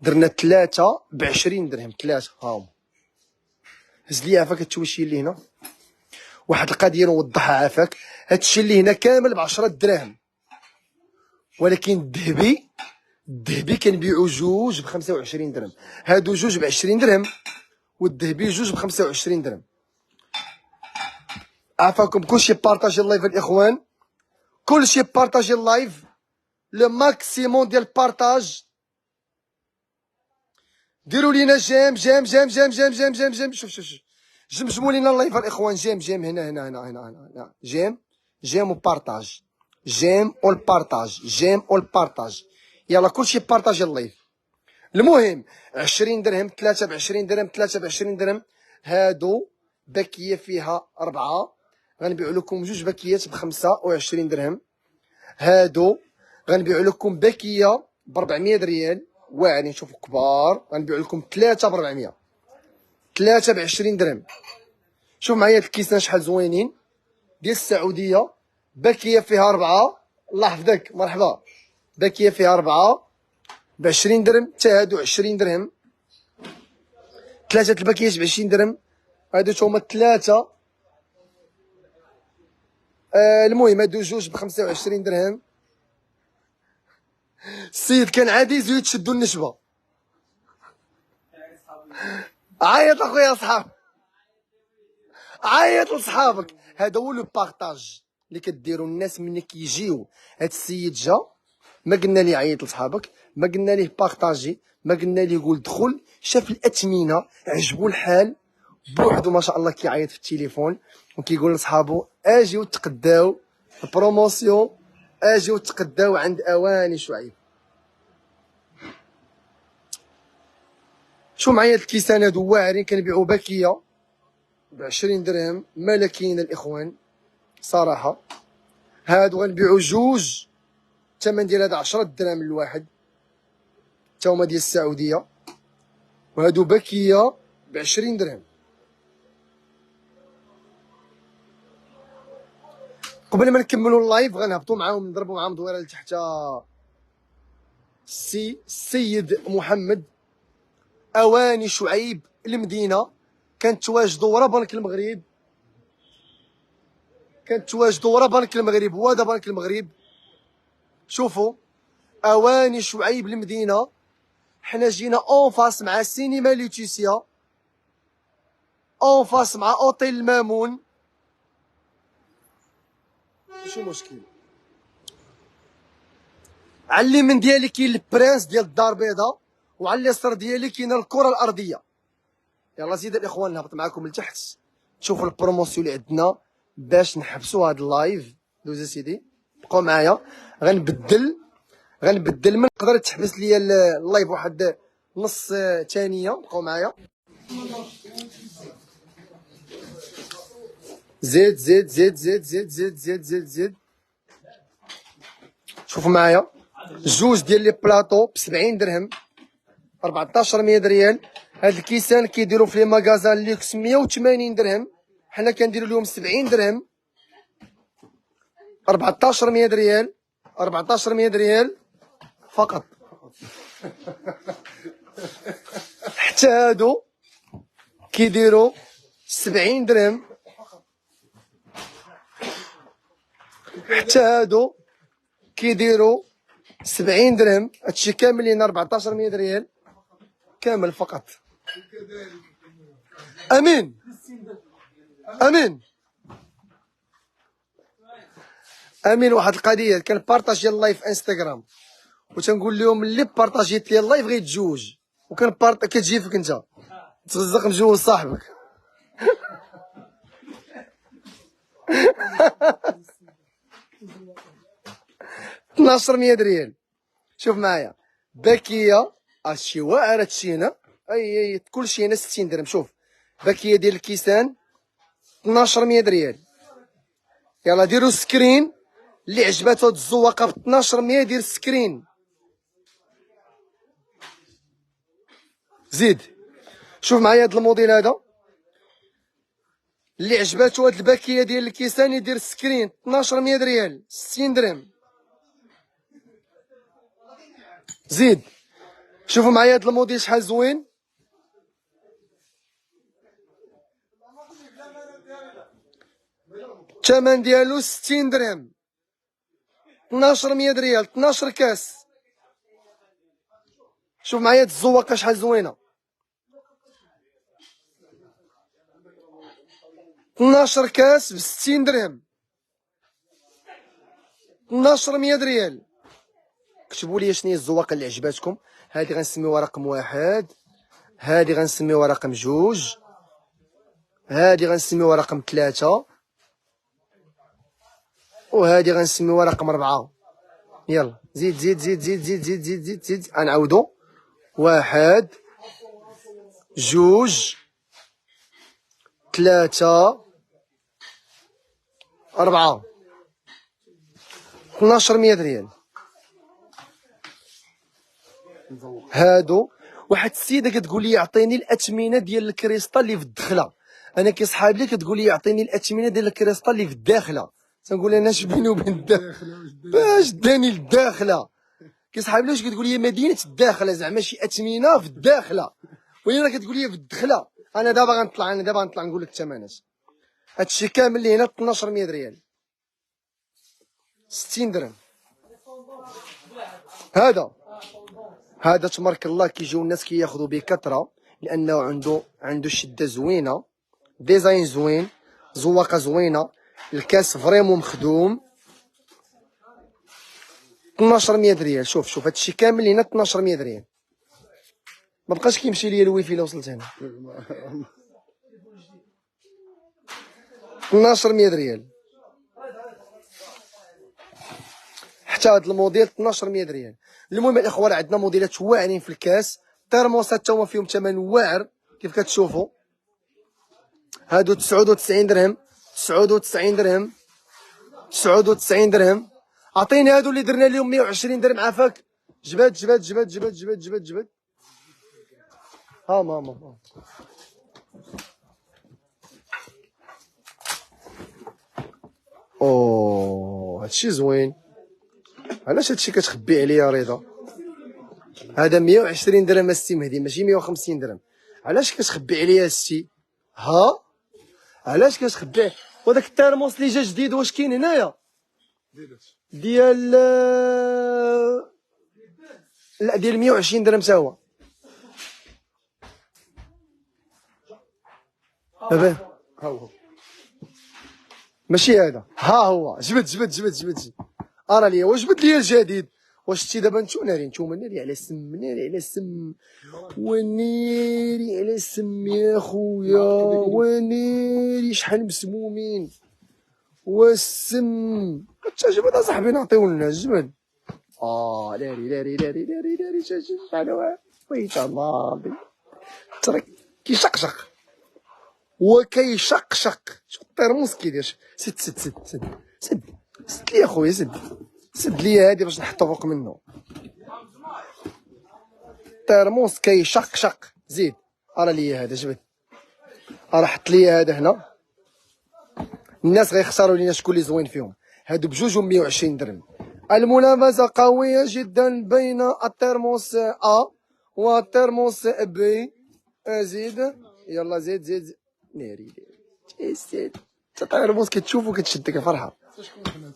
درنا 3 ب 20 درهم. 3 هاهم. هز لي عافاك التوشي اللي هنا، واحد القضيه نوضحها عافاك. هادشي اللي هنا كامل ب 10 دراهم، ولكن الذهبي كنبيعو جوج ب 25 درهم. هادو جوج ب 20 درهم، والذهبي جوج ب 25 درهم. عافاكم كلشي بارطاجي اللايف الاخوان، كلشي بارطاجي اللايف، لو ماكسيموم ديال بارطاج. ديروا لينا جيم جيم جيم جيم جيم جيم جيم جيم. شوف جمجموا لينا اللايف الاخوان. جيم هنا جيم وبارطاج، جيم والبارطاج، جيم والبارطاج. يلا كلشي بارطاجي اللايف. المهم 20 درهم، 3 ب 20 درهم، 3 ب 20 درهم. هادو باكيه فيها 4 غنبيعو لكم جوج باكيات ب 25 درهم. هادو غنبيعو لكم باكيه ب 400 ريال، واعرين شوفوا كبار. غنبيعو لكم 3 ب 400، 3 ب 20 درهم. شوف معايا الكيسان شحال زوينين، ديال السعوديه، باكيه فيها 4. الله يحفظك مرحبا. باكيه فيها 4 ب 20 درهم، حتى هادو 20 درهم. 3 الباكيات ب 20 درهم، هادو هما 3. المهم هادو جوج ب 25 درهم. السيد كان عادي يزيد تشدو النشبه. عيط اخويا صحاب، عيط لصحابك. هذا هو لو بارطاج اللي كديروا الناس ملي كيجيو. هاد السيد جا، ما قلنا ليه عيط لصحابك، ما قلنا ليه بارطاجي، ما قلنا ليه قول دخل. شاف الاثمنه عجبو الحال بوحدو ما شاء الله، كيعيط في التليفون وكيقول لصحابو اجيو تقداو البروموسيون، اجيو تقداو عند اواني شعيب. شو معايا الكيسان هادو واعرين، كنبيعو باكيه ب 20 درهم، ملكيين الاخوان صراحه. هادو غنبيعو جوج، الثمن ديال هذا 10 درهم الواحد، تا هما ديال السعوديه. وهادو باكيه ب 20 درهم. قبل ما نكملوا اللايف غنهبطوا معاهم نضربوا معاهم دويره لتحت. السيد محمد، اواني شعيب المدينه، كنتواجدوا ورا بنك المغرب، كنتواجدوا ورا بنك المغرب، وهذا بنك المغرب. شوفوا اواني شعيب المدينه، حنا جينا اون فاس مع سينما ليتيسيا، اون فاس مع اوتيل المامون. ماشي مشكل. على اليمين ديالي كاين البرانس ديال الدار البيضاء، وعلى اليسار ديالي كاين الكره الارضيه. يلا زيد الاخوان نهبط معكم لتحت تشوفوا البروموسيون اللي عندنا باش نحبسوا هذا اللايف. دوز سيدي بقاو معايا، غنبدل من نقدر تحبس ليا اللايف واحد نص ثانيه. بقاو معايا. زيد زيد زيد زيد زيد زيد زيد زيد زيد. شوفوا معايا جوج ديال لي بلاطو ب 70 درهم، 1400 ريال. هاد الكيسان كيديروا في لي ماغازان لوكس 180 درهم، حنا كنديروا لهم 70 درهم، 1400 ريال، 1400 ريال فقط. حتى هادو كيديروا 70 درهم. حتى هادو كيديروا 70 درهم. هادشي كاملين 1400 ريال كامل فقط. امين امين امين. واحد القضيه كنبارطاجي اللايف في انستغرام وتنقول لهم اللي بارطاجيت لي اللايف غيتزوج، كتجي فيك انت ترزق مجوز صاحبك. اثناش 100 ريال. شوف معايا باكيه هادشي واعر هادشي هنا. اي كلشي هنا 60 درهم. شوف باكيه ديال الكيسان 1200 ريال. يلا ديروا سكرين اللي عجباتو هاد الزواقه ب 1200 دير سكرين. زيد شوف معايا هاد الموديل هذا اللي عجباتو هاد الباكيه ديال الكيسان يدير سكرين 1200 ريال 60 درهم. زيد شوفوا معايا هاد الموديل شحال زوين. الثمن ديالو 60 درهم 1200 ريال 12 كاس. شوف معايا هاد الزواقه شحال زوينه 12 كاس ب 60 درهم 1200 ريال. كتبوا لي شنو هي الزواقه اللي عجباتكم. هذه غنسميوها رقم 1، هذه غنسميوها رقم 2، هذه غنسميوها رقم 3، وهذه غنسميوها رقم 4. يلا زيد زيد زيد زيد زيد زيد زيد زيد زيد. غنعاودو 1 2 3 4 1200 ريال. هادو واحد السيده كتقول لي عطيني الاثمنه ديال الكريستال اللي في الدخله. انا كيصحاب لي كتقول لي عطيني الاثمنه ديال الكريستال اللي في الداخله. تنقول انا اش بيني وبين الداخله باش داني الداخله. كيصحاب لي واش كتقول لي مدينه الداخله زعما شي اثمنه في الداخله، وهي راه كتقول لي في الدخله. انا دابا غنطلع نقول لك الثمنات. هادشي كامل اللي هنا 1200 ريال 60 درهم. هذا تبارك الله كيجيو الناس كياخذوا بكثره لانه عنده شده زوينه، ديزاين زوين، زواقه زوينه، الكاس فريمون مخدوم 1200 ريال. شوف هادشي كامل هنا 1200 ريال. ما بقاش كيمشي ليا الويفي الا وصلت هنا. 1200 ريال حتى هاد الموديل 1200 ريال. المهم الاخوان عندنا موديلات واعرين في الكاس. ترموسات تا هما فيهم ثمن واعر كيف كتشوفوا. هادو 99 درهم 99 درهم 99 درهم. عطيني هادو اللي درنا لهم 120 درهم عافاك. جبد ها ماما. اوه هادشي زوين. علاش هادشي كتخبي عليا رضا؟ هذا 120 درهم السي مهدي ماشي 150 درهم. علاش كتخبي عليا السي؟ ها علاش كتخبي؟ وداك الترموس اللي جا جديد واش كاين هنايا؟ ديال لا ديال 120 درهم تا هو. ها هو ماشي هذا. ها هو جبد ارى ليا واش جبد ليا الجديد. واش شتي دابا نتوما ناري على السم ونيري على السم يا خويا ونيري شحال مسمومين والسم. جبد اصاحبي نعطيو للناس جبد. لاري شحال ويت الله ترى كيشقشق وكيشقشق. شوف الترموس كيدير. سد لي اخويا سد لي هادي باش نحطو فوق منه. الترموس كيشقشق. زيد ارى ليا هذا جبد. ارى حط ليا هذا هنا. الناس غيختاروا لينا شكون اللي زوين فيهم. هادو بجوج 120 درهم. المنافسه قويه جدا بين الترموس ا والترموس بي. زيد يلا زيد ناري. الترموس كتشوفو كتشدك الفرحه. شكون حنا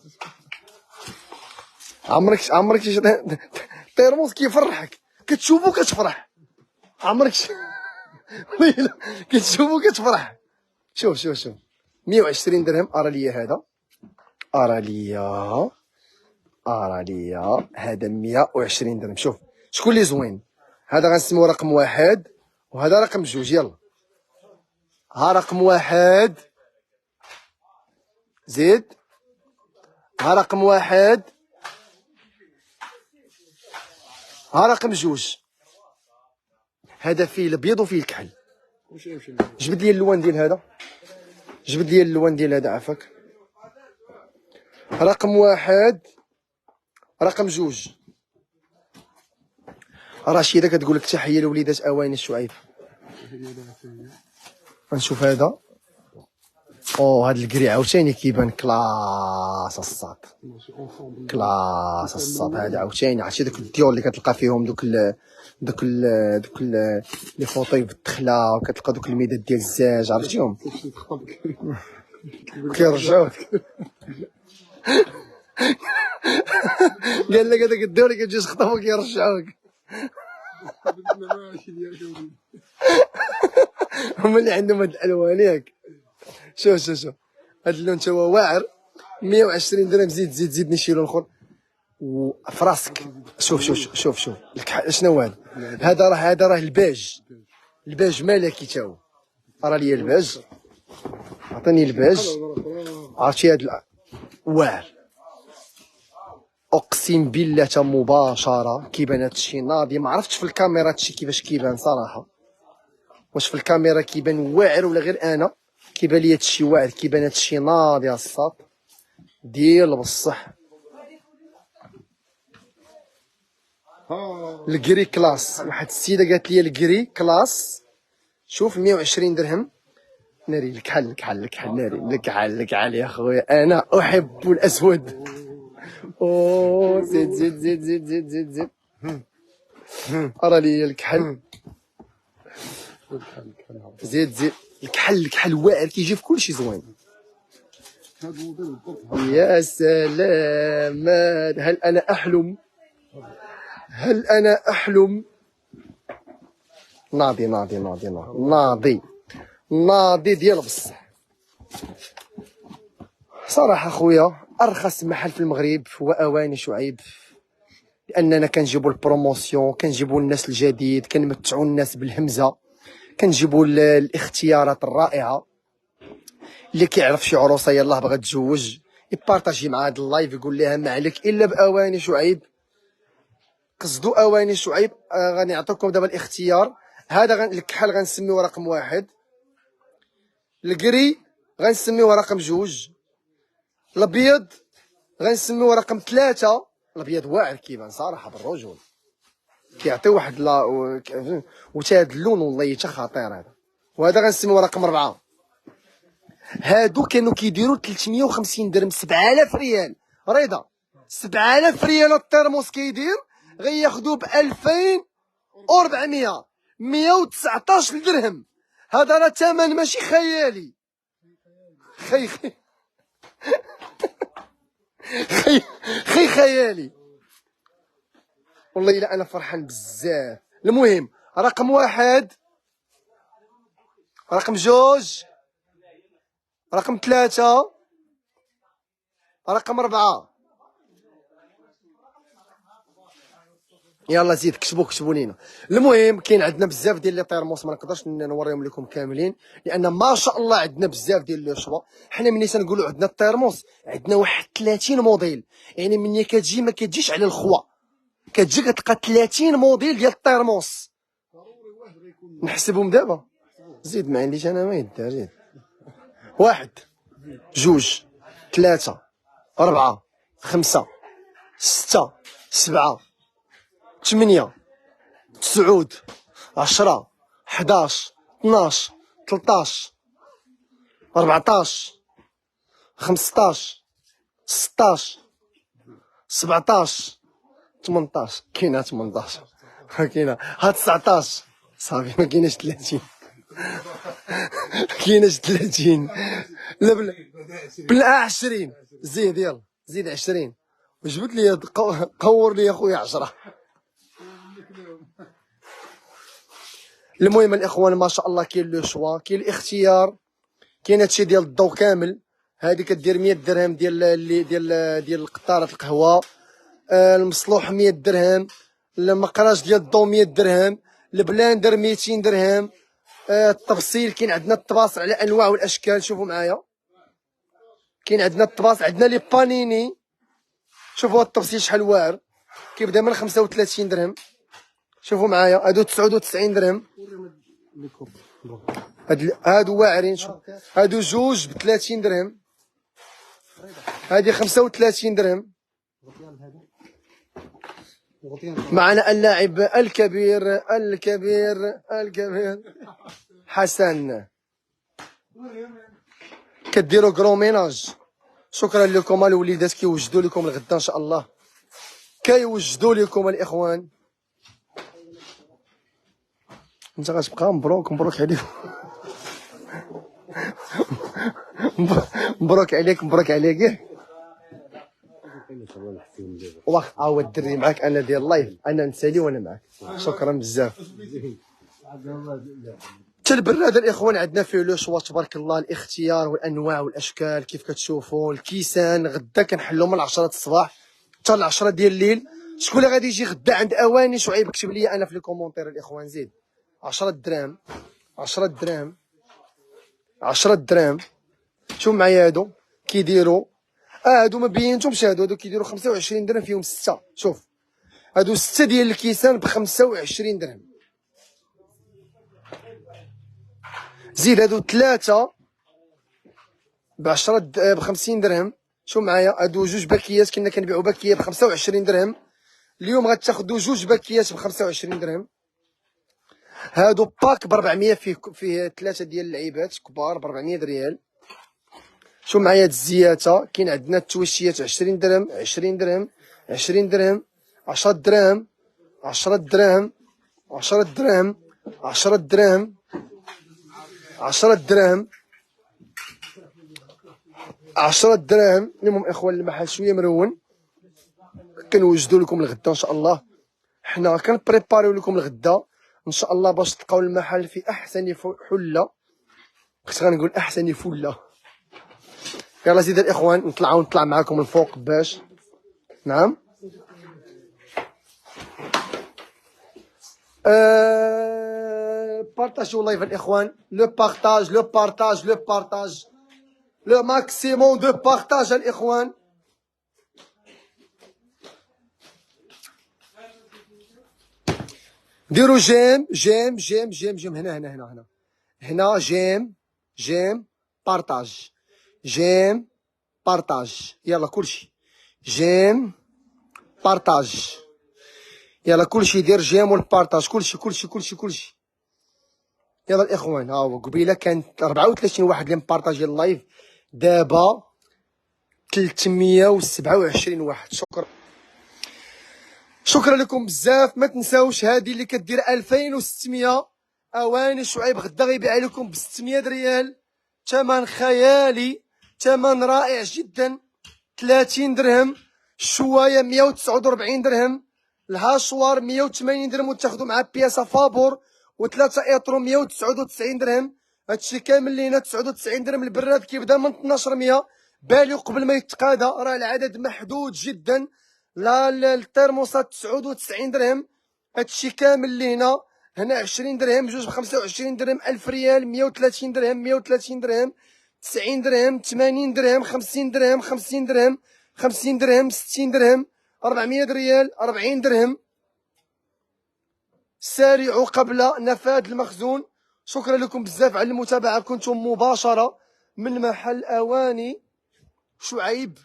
عمرك الترموس كيفرحك كتشوفو كتفرح عمرك كتشوفو كتفرح. شوف 120 درهم. ارى ليا هذا، ارى ليا هذا 120 درهم. شوف شكون اللي زوين. هذا غنسميو رقم واحد وهذا رقم جوج. يلا ها رقم واحد زيد، ها رقم واحد، ها رقم جوج. هذا فيه الابيض وفيه الكحل. جبد لي اللون ديال هذا، جبد لي اللون ديال هذا عافاك. رقم واحد رقم جوج. رشيدة كتقول لك تحية لوليدات اواني الشعيب. غنشوف هذا. هذا الكري عاوتاني كيبان كلاس الصاد، كلاس الصاد. هذا عاوتاني عرفتي داك الديور اللي كتلقى فيهم دوك لي فوطي بالدخله، وكتلقى دوك الميداد ديال الزاج عرفتيهم كيرجعوك. قال لك هذاك الديور اللي كتجي تخطفو كيرجعوك. هما اللي عندهم هاد الالوان ياك. شوف هاد اللون تا هو واعر. 120 درهم. زيد نشيلو الاخر وفراسك. شوف الكحل شنو هو هذا. هذا راه الباج ملكي تا هو. راه ليا الباج، عطيني الباج. عرفتي هاد واعر اقسم بالله تا مباشره كيبان هادشي ناضي. ما عرفتش في الكاميرا هادشي كيفاش كيبان صراحه، واش في الكاميرا كيبان واعر ولا غير انا كيبان لي هادشي واعر. كيبان هادشي ناضي الصاد ديال بصح. الكري كلاس. واحد السيده قالت لي الكري كلاس. شوف 120 درهم. ناري الكحل ناري الكحل يا خويا. انا احب الاسود. زيد ارى لي الكحل. زيد الكحل واعر كيجي في كلشي زوين. يا سلام. هل انا احلم. ناضي ديال بصح. صراحه خويا ارخص محل في المغرب هو اواني شعيب، لاننا كنجيبوا البروموسيون، كنجيبوا الناس الجديد، كنمتعوا الناس بالهمزه، كنجيبوا الاختيارات الرائعه. اللي كيعرف شي عروسه يلاه بغات تزوج يبارطاجي مع هذا اللايف، يقول لها ما عليك الا باواني شعيب. قصدوا اواني شعيب. غنعطيكم دابا الاختيار. هذا الكحل غنسميوه رقم واحد، الكري غنسميوه رقم جوج، الابيض غنسميوه رقم ثلاثة. الابيض واعر كيبان صراحه بالرجول، كيعطي واحد وتا هاد اللون والله حتى خطير هذا. وهذا غنسميوه رقم 4. هادو كانوا كيديروا 350 درهم، 7000 ريال رضا. 7000 ريال الترموس كيدير، غياخدوه ب 2400، 119 درهم. هذا راه ثمن ماشي خيالي. خيالي والله الا انا فرحان بزاف. المهم رقم واحد، رقم جوج، رقم ثلاثة، رقم 4. يلا زيد كتبوا لينا. المهم كاين عندنا بزاف ديال لي طيرموس، ما نقدرش نوريهم لكم كاملين لان ما شاء الله عندنا بزاف ديال لي شوا. حنا ملي تنقولوا عندنا الطيرموس عندنا واحد 30 موديل، يعني ملي كتجي ما كتجيش على الخوا، كتجي كتلقى 30 موديل ديال الطيرموس. نحسبهم دابا. زيد ما عنديش انا ما يدار. زيد 1 2 3 4 5 6 7 8 9 10 11 12 13 14 15 16 17 18. كاينه 18 كاينه. ها 19 صافي ما كايناش 30. كايناش 30. لا بلا 20 زيد يلا زيد 20 وجبت لي قور لي يا خويا 10. المهم الاخوان ما شاء الله كاين لو شوا، كاين الاختيار، كاين هادشي ديال الضو كامل. هادي كدير 100 درهم ديال قطاره القهوه، المصلوح 100 درهم، المقراج ديال الضو 100 درهم، البلاندر 200 درهم. التفصيل كاين عندنا الطباس على انواع والاشكال. شوفوا معايا كاين عندنا الطباس، عندنا لي بانيني. شوفوا هاد التفصيل شحال واعر، كيبدا من 35 درهم. شوفوا معايا هادو 99 درهم. هادو واعرين. شوف هادو جوج ب 30 درهم، هادي 35 درهم. معنا اللاعب الكبير حسن. كديروا كروميناج. شكرا لكم الوليدات، كيوجدوا لكم الغدا ان شاء الله، كيوجدوا لكم الاخوان. انت غتبقى مبروك عليك. مبروك عليك. واخا هو الدري معاك انا ديال اللايف، انا نسالي وانا معاك. شكرا بزاف. حتى البراد الاخوان عندنا فيه لو شوا تبارك الله، الاختيار والانواع والاشكال كيف كتشوفوا. الكيسان غدا كنحلوا من 10 الصباح حتى ل 10 ديال الليل. شكون اللي غادي يجي غدا عند اواني شعيب كتب لي انا في لي كومونتير الاخوان. زيد 10 دراهم 10 دراهم 10 دراهم. شوف معايا هادو كيديروا هادو ما بينتهمش، هادو كيديروا 25 درهم فيهم 6. شوف هادو 6 ديال الكيسان ب 25 درهم. زيد هادو 3 ب 10 ب 50 درهم. شوف معايا هادو جوج باكيات، كنا كنبيعوا باكيه ب 25 درهم، اليوم غتاخدوا جوج باكيات ب 25 درهم. هادو باك ب 400 فيه 3 ديال اللعيبات كبار ب 400 ريال. شوف معايا هاد الزياته، كاين عندنا التويشيات 20 درهم 20 درهم 20 درهم 10 دراهم 10 دراهم 10 دراهم 10 دراهم 10 دراهم 10 دراهم. المهم اخوان المحل شويه مرون، كنوجدوا لكم الغدا ان شاء الله. حنا كنبريباريو لكم الغدا ان شاء الله باش تلقاو المحل في احسن حله. كنت غنقول احسن فله. يلا زيد الاخوان نطلع معاكم الفوق باش نعم. بارطاجيو لايف الاخوان، لو بارطاج لو ماكسيموم دو بارطاج الاخوان. ديروا جيم هنا جيم بارطاج يلا كلشي جيم بارطاج. يلا كلشي يدير جيم والبارطاج، كلشي. يلا الاخوان ها هو قبيله كانت 34 واحد اللي مبارطاجي اللايف، دابا 327 واحد. شكرا لكم بزاف. ما تنساوش هذه اللي كدير 2600 اواني شعيب غدا غيبيع لكم ب 600 ريال. ثمن خيالي، ثمن رائع جدا. 30 درهم، الشوايه 149 درهم، الهاشوار 180 درهم وتاخذوا مع بياسه فابور و3 ايطرو 199 درهم. هادشي كامل لينا 99 درهم. البراد كيبدا من 1200. باليو قبل ما يتقادى راه العدد محدود جدا. لا الترموسات 99 درهم. هادشي كامل لينا هنا 20 درهم، جوج ب 25 درهم، 1000 ريال، 130 درهم 130 درهم، 90 درهم، 80 درهم، 50 درهم 50 درهم 50 درهم، 60 درهم، 400 ريال، 40 درهم. سارعوا قبل نفاذ المخزون. شكرا لكم بزاف على المتابعة. كنتم مباشرة من محل أواني شعيب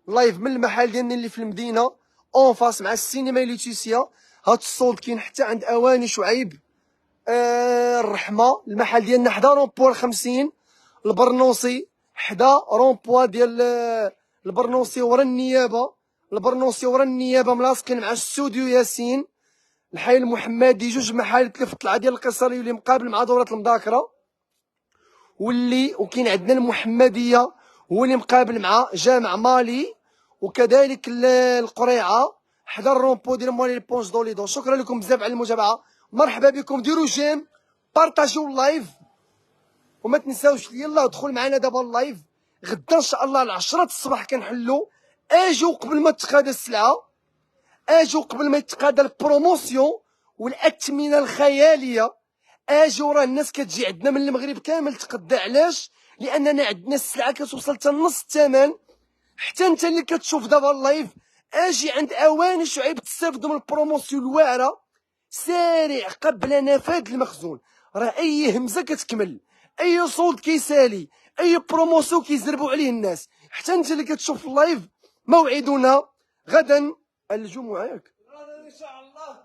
لايف، من المحل ديالنا اللي في المدينة اون فاس مع السينما ليتيسيا. هاد الصولد كاين حتى عند أواني شعيب الرحمة. المحل ديالنا حدا رومبوا 50 البرنوصي، حدا رومبوا ديال البرنوصي ورا النيابة، ملاصقين مع استوديو ياسين. الحي المحمدي جوج محال في الطلعه ديال القصري اللي مقابل مع دوره المذاكره. وكاين عندنا المحمديه هو اللي مقابل مع جامع مالي، وكذلك القريعه حدا الرومبو ديال مالي البونش دوليدو. شكرا لكم بزاف على المتابعه، مرحبا بكم، ديروا جيم، بارطاجيو اللايف، وما تنساوش يلا دخل معنا دابا اللايف. غدا ان شاء الله 10 الصباح كنحلو. اجيو قبل ما تقاد السلعه، اجيو قبل ما يتقاد البروموسيون والاثمنه الخياليه. اجيو راه الناس كتجي عندنا من المغرب كامل تقدا. علاش؟ لاننا عندنا السلعه كتوصل حتى نص الثمن. حتى انت اللي كتشوف دابا اللايف، اجي عند اواني شعيب تستافدوا من البروموسيون الواعره. سارع قبل نفاذ المخزون. راه اي همزه كتكمل، اي صوت كيسالي، اي بروموسيون كيزربوا عليه الناس. حتى انت اللي كتشوف اللايف، موعدنا غدا الجمعه، ياك ان شاء الله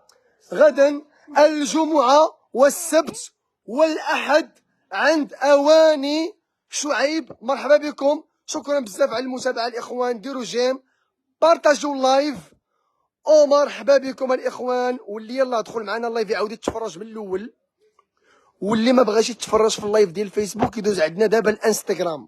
غدا الجمعه والسبت والاحد عند اواني شعيب. مرحبا بكم، شكرا بزاف على المتابعه الاخوان. ديروا جيم، بارطاجيو اللايف، ومرحبا بكم الاخوان. واللي يلا دخل معنا اللايف يعاود يتفرج من الاول، واللي ما بغاش يتفرج في اللايف ديال الفيسبوك يدوز عندنا دابا الانستغرام.